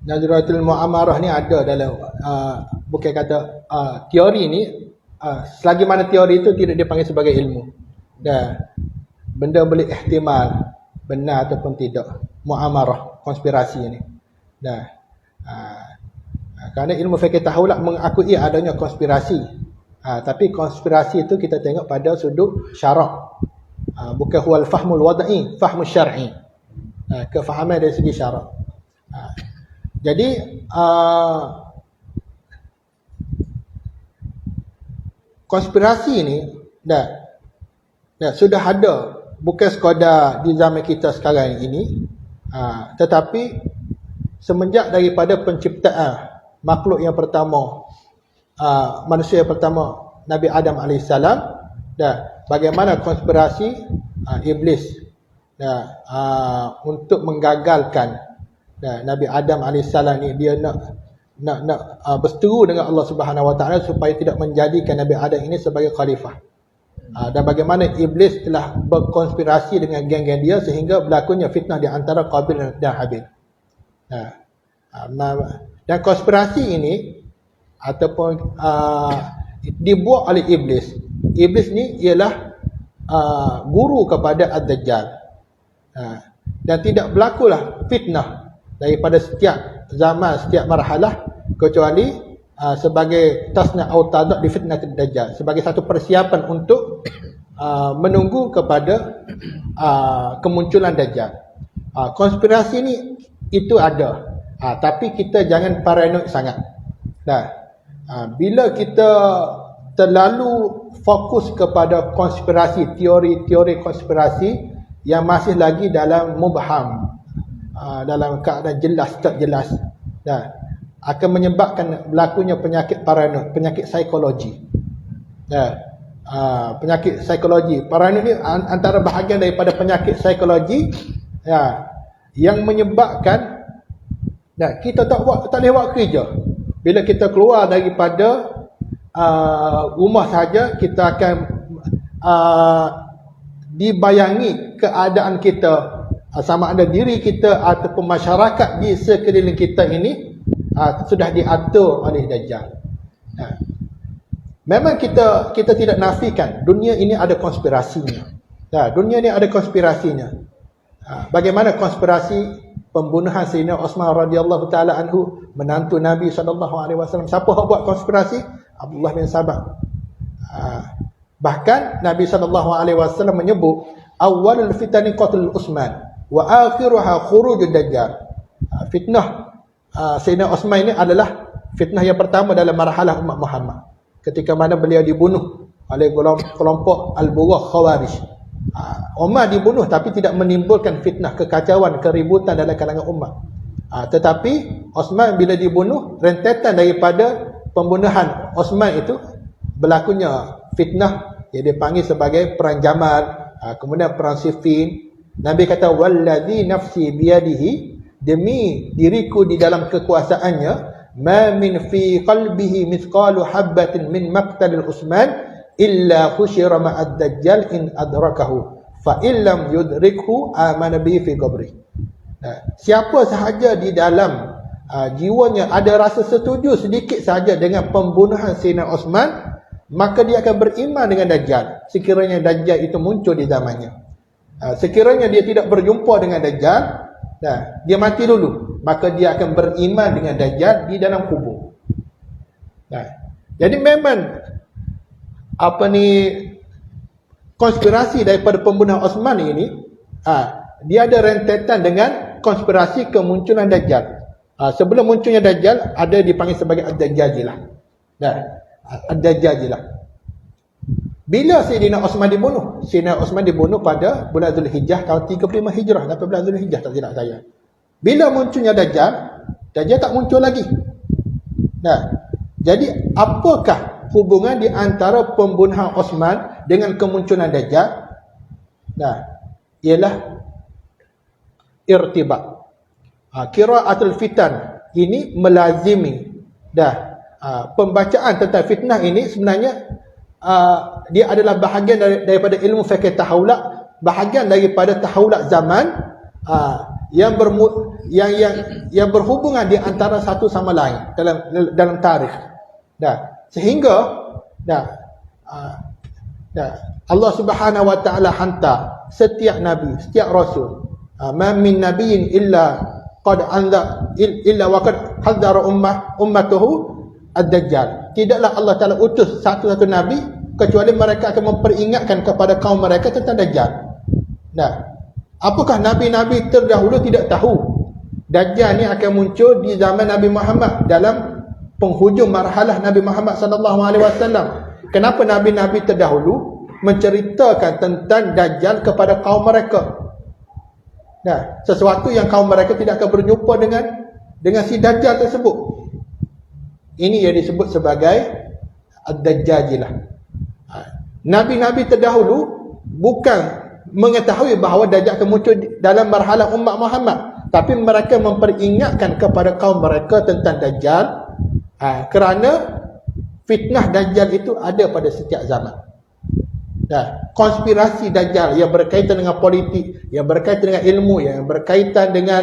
Nazratul Mu'amarah ni ada dalam bukan kata teori ni, selagi mana teori itu tidak dipanggil sebagai ilmu. Benda boleh ihtimal benar ataupun tidak. Mu'amarah, konspirasi ni. Kerana ilmu fiqh tahawulat mengakui adanya konspirasi. Tapi konspirasi itu kita tengok pada sudut syarak. Bukan huwal fahmul wada'i, fahmul syar'i. Kefahaman dari segi syarak. Jadi konspirasi ni sudah ada, bukan sekadar di zaman kita sekarang ini, tetapi semenjak daripada penciptaan makhluk yang pertama, manusia yang pertama, Nabi Adam AS, bagaimana konspirasi iblis untuk menggagalkan Nabi Adam AS ni, dia nak berseteru dengan Allah Subhanahu Wa Taala supaya tidak menjadikan Nabi Adam ini sebagai khalifah. Dan bagaimana iblis telah berkonspirasi dengan geng-geng dia sehingga berlakunya fitnah di antara Qabil dan Habil. Dan konspirasi ini ataupun dibuat oleh iblis. Iblis ni ialah guru kepada Ad-Dajjal. Dan tidak berlakulah fitnah daripada setiap zaman, setiap marhalah, kecuali sebagai tasna' atau tadak di fitnah Ad-Dajjal, sebagai satu persiapan untuk menunggu kepada kemunculan Dajjal. Konspirasi ni itu ada, tapi kita jangan paranoid sangat. Bila kita terlalu fokus kepada konspirasi, teori-teori konspirasi yang masih lagi dalam mubham, dalam keadaan jelas tak jelas, akan menyebabkan berlakunya penyakit paranoid, penyakit psikologi. Penyakit psikologi paranoid ni antara bahagian daripada penyakit psikologi yang menyebabkan kita tak boleh buat kerja. Bila kita keluar daripada rumah saja, kita akan dibayangi keadaan kita, sama ada diri kita ataupun masyarakat di sekeliling kita ini sudah diatur oleh Dajjal. Memang kita tidak nafikan dunia ini ada konspirasinya. Dunia ini ada konspirasinya. Bagaimana konspirasi pembunuhan Sayyidina Osman radhiyallahu taala anhu, menantu Nabi SAW. Siapa yang buat konspirasi? Abdullah bin Sabah. Bahkan Nabi SAW menyebut awalul fitani qatl Utsman wa akhiruha khurujud Dajjal. Fitnah Sayyidina Osman ini adalah fitnah yang pertama dalam marhalah umat Muhammad, ketika mana beliau dibunuh oleh kelompok Al-Bughah Khawarij. Umar dibunuh tapi tidak menimbulkan fitnah, kekacauan, keributan dalam kalangan umat. Tetapi Osman bila dibunuh, rentetan daripada pembunuhan Osman itu berlakunya fitnah yang dipanggil sebagai perang Jamal, kemudian perang Siffin. Nabi kata wallazi nafsi biyadihi, demi diriku di dalam kekuasaannya, ma min fi qalbihi mithqalu habbatin min maqtalil Utsman illa khusyira ma'ad Dajjal in adrakahu fa illam yudrikhu amana bihi fi qabri. Siapa sahaja di dalam jiwanya ada rasa setuju sedikit saja dengan pembunuhan Sayyidina Utsman, maka dia akan beriman dengan Dajjal sekiranya Dajjal itu muncul di zamannya. Sekiranya dia tidak berjumpa dengan Dajjal, dia mati dulu, maka dia akan beriman dengan Dajjal di dalam kubur. Jadi memang konspirasi daripada pembunuhan Utsman ini, dia ada rentetan dengan konspirasi kemunculan Dajjal. Sebelum munculnya Dajjal, ada dipanggil sebagai Ad-Dajjajilah. Ad-Dajjajilah. Bila Sayyidina Utsman dibunuh? Sayyidina Utsman dibunuh pada bulan Zulhijjah tahun 35 Hijrah, 18 Zulhijjah tak silap saya. Bila munculnya Dajjal, Dajjal tak muncul lagi. Jadi apakah hubungan di antara pembunuhan Utsman dengan kemunculan Dajjal? Ialah irtibat. Qiraatul fitan ini melazimi. Pembacaan tentang fitnah ini sebenarnya dia adalah bahagian daripada ilmu fiqh tahawulat, bahagian daripada tahawulat zaman yang berhubungan di antara satu sama lain dalam tarikh. Sehingga Allah Subhanahu wa taala hantar setiap nabi, setiap rasul, ma min nabiyyin illa qad anza illa wa qad hadzara ummatuhu ad-dajjal. Tidaklah Allah Taala utus satu-satu nabi kecuali mereka akan memperingatkan kepada kaum mereka tentang Dajjal. Apakah nabi-nabi terdahulu tidak tahu Dajjal ni akan muncul di zaman Nabi Muhammad, dalam penghujung marhalah Nabi Muhammad sallallahu alaihi wasallam? Kenapa nabi-nabi terdahulu menceritakan tentang Dajjal kepada kaum mereka? Sesuatu yang kaum mereka tidak akan berjumpa dengan si Dajjal tersebut. Ini yang disebut sebagai Ad-Dajjajilah. Nabi-nabi terdahulu bukan mengetahui bahawa Dajjal akan muncul dalam marhalah umat Muhammad, tapi mereka memperingatkan kepada kaum mereka tentang Dajjal Kerana fitnah Dajjal itu ada pada setiap zaman. Konspirasi Dajjal yang berkaitan dengan politik, yang berkaitan dengan ilmu, yang berkaitan dengan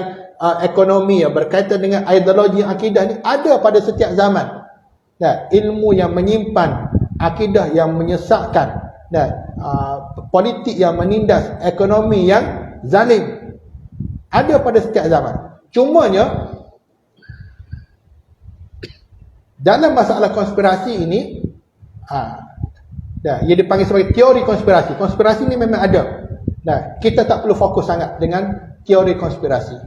ekonomi, yang berkaitan dengan ideologi akidah ni ada pada setiap zaman. Ilmu yang menyimpan, akidah yang menyesatkan, politik yang menindas, ekonomi yang zalim ada pada setiap zaman. Cumanya dalam masalah konspirasi ini ia dipanggil sebagai teori konspirasi. Konspirasi ni memang ada. Kita tak perlu fokus sangat dengan teori konspirasi.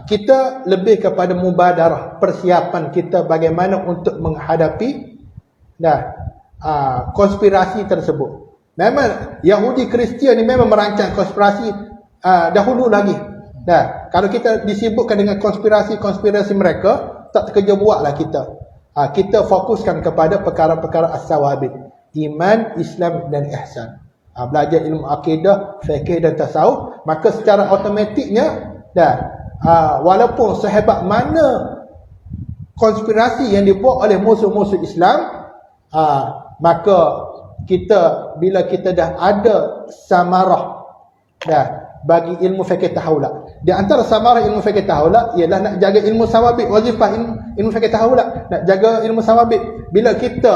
Kita lebih kepada mubadarah, persiapan kita bagaimana untuk menghadapi konspirasi tersebut. Memang Yahudi Kristian ni memang merancang konspirasi dahulu lagi. Kalau kita disibukkan dengan konspirasi mereka, tak terkerja buatlah kita. Kita fokuskan kepada perkara-perkara as-sawabit, iman, Islam dan ihsan. Belajar ilmu akidah, fikih dan tasawuf, maka secara automatiknya walaupun sehebat mana konspirasi yang dibuat oleh musuh-musuh Islam, maka kita, bila kita dah ada samarah bagi ilmu fikih tahawulat. Di antara samarah ilmu fikih tahawulat ialah nak jaga ilmu sawabit. Wazifah ilmu fikih tahawulat nak jaga ilmu sawabit. Bila kita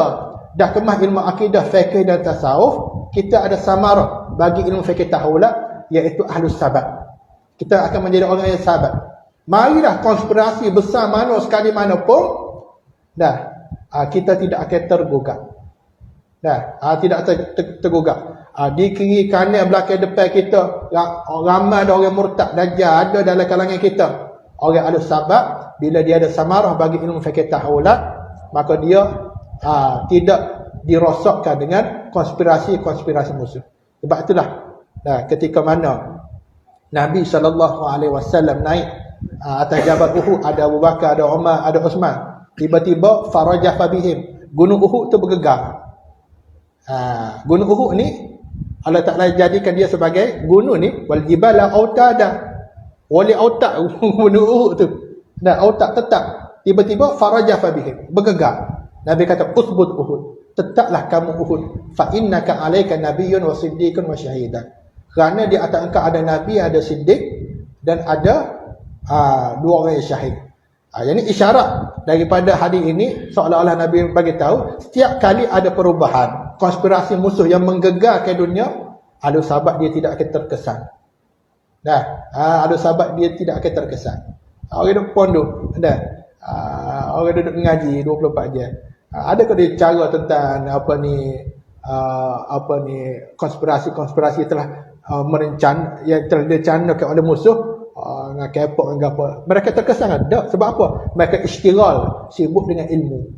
dah kemah ilmu akidah, fikih dan tasawuf, kita ada samarah bagi ilmu fikih tahawulat, iaitu ahlus sabat. Kita akan menjadi orang yang sabat. Marilah konspirasi besar mana sekali mana pun, kita tidak akan tergugat. Tidak tergugat. Di kiri kanan belakang depan kita ramai ada orang murtad Dajjal ada dalam kalangan kita. Orang ahli sabat, bila dia ada samarah bagi ilmu fikih tahawulat, maka dia tidak dirosakkan dengan konspirasi musuh. Sebab itulah ketika mana Nabi SAW naik atas Jabal Uhud, ada Abu Bakar, ada Umar, ada Uthman, tiba-tiba farajafa bihim, gunung Uhud tu bergegar. Gunung Uhud ni Allah Ta'ala jadikan dia sebagai gunung ni, wal jibala autada, wali autak gunung Uhud tu, autak tetap, tiba-tiba farajafa bihim, bergegar. Nabi kata usbud Uhud, tetaplah kamu Uhud, fa innaka alaika nabiyyun wa siddiqun wa syahidan, kerana di atas engkau ada nabi, ada siddiq dan ada dua orang yang syahid. Yang ini isyarat daripada hadis ini, seolah-olah Nabi bagi tahu setiap kali ada perubahan, konspirasi musuh yang menggegarkan dunia, ahli sahabat dia tidak akan terkesan. Ahli sahabat dia tidak akan terkesan. Orang duduk pondok, orang duduk mengaji 24 jam. Adakah dia cara tentang konspirasi telah merencan, yang telah direncanakan oleh musuh, dengan kepok dengan apa. Mereka terkesan ada. Sebab apa? Mereka istighal, sibuk dengan ilmu.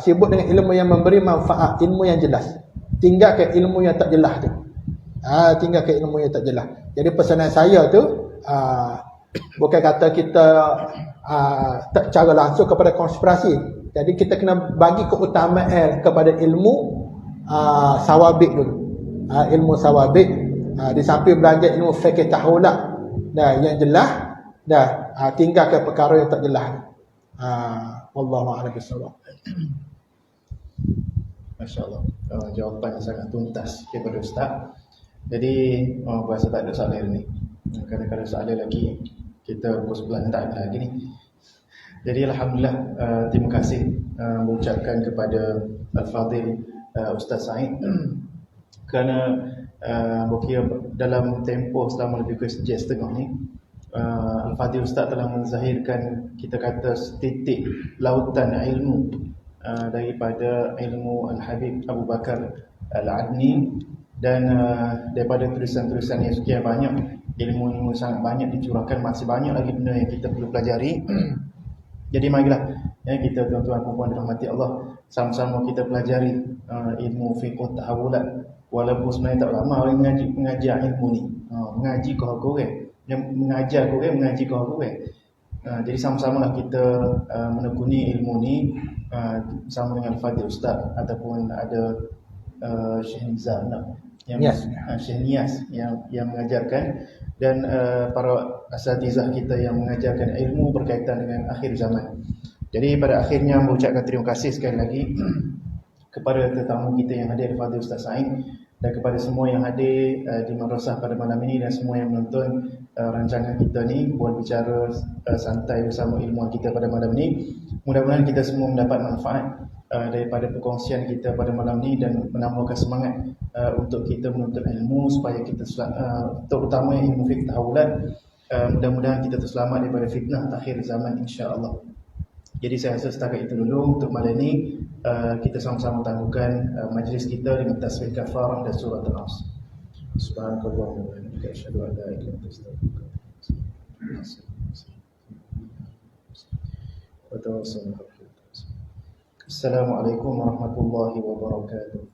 Sibuk dengan ilmu yang memberi manfaat, ilmu yang jelas. Tinggalkan ilmu yang tak jelas tu. Tinggalkan ilmu yang tak jelas. Jadi pesanan saya tu, bukan kata kita tak cara langsung kepada konspirasi. Jadi kita kena bagi keutamaan kepada ilmu sawabit dulu. Ilmu sawabit, di samping belajar ilmu fikih tahawulat yang jelas, tinggalkan perkara yang tak jelas. Wallahu a'lam bishawab. Masya-Allah. Jawapan yang sangat tuntas daripada Ustaz. Jadi berasa tak ada soalan ni. Kadang-kadang soalan lagi kita pukul 11 tak ada lagi ni. Jadi alhamdulillah, terima kasih mengucapkan kepada Al-Fadhil Ustaz Said kerana berkira dalam tempoh selama lebih kurang sejam setengah ni, Al-Fadhil Ustaz telah menzahirkan, kita kata, setitik lautan ilmu daripada ilmu Al-Habib Abu Bakar Al-Adni, dan daripada tulisan-tulisan yang sekian banyak, ilmu-ilmu sangat banyak dicurahkan, masih banyak lagi benda yang kita perlu pelajari. Jadi marilah kita, tuan-tuan dan puan dirahmati Allah, sama-sama kita pelajari ilmu fiqh tahawulat. Walaupun sebenarnya tak lama orang mengajar ilmu ni, mengaji kau korang, yang mengajar korang, mengaji kau korang. Jadi sama-samalah kita menekuni ilmu ni bersama dengan Fadil Ustaz, ataupun ada Syekh Nizam Nias. Syekh Nias yang mengajarkan, dan para asatizah kita yang mengajarkan ilmu berkaitan dengan akhir zaman. Jadi pada akhirnya mengucapkan terima kasih sekali lagi kepada tetamu kita yang hadir, Fadil Ustaz Said, dan kepada semua yang hadir di madrasah pada malam ini, dan semua yang menonton rancangan kita ni, buat bicara santai bersama ilmuwan kita pada malam ini. Mudah-mudahan kita semua mendapat manfaat daripada perkongsian kita pada malam ini, dan menambahkan semangat untuk kita menuntut ilmu, supaya kita terutama ilmu fiqh tahawulat, mudah-mudahan kita terselamat daripada fitnah akhir zaman, insya-Allah. Jadi saya rasa setakat itu dulu untuk malam ini. Kita sama-sama tangguhkan majlis kita dengan tasbih kafarah dan surah Al-As. Subhanallah wa bihamdihi, asyhadu an la ilaha illa anta, astaghfiruka wa atubu ilaik. Assalamualaikum warahmatullahi wabarakatuh.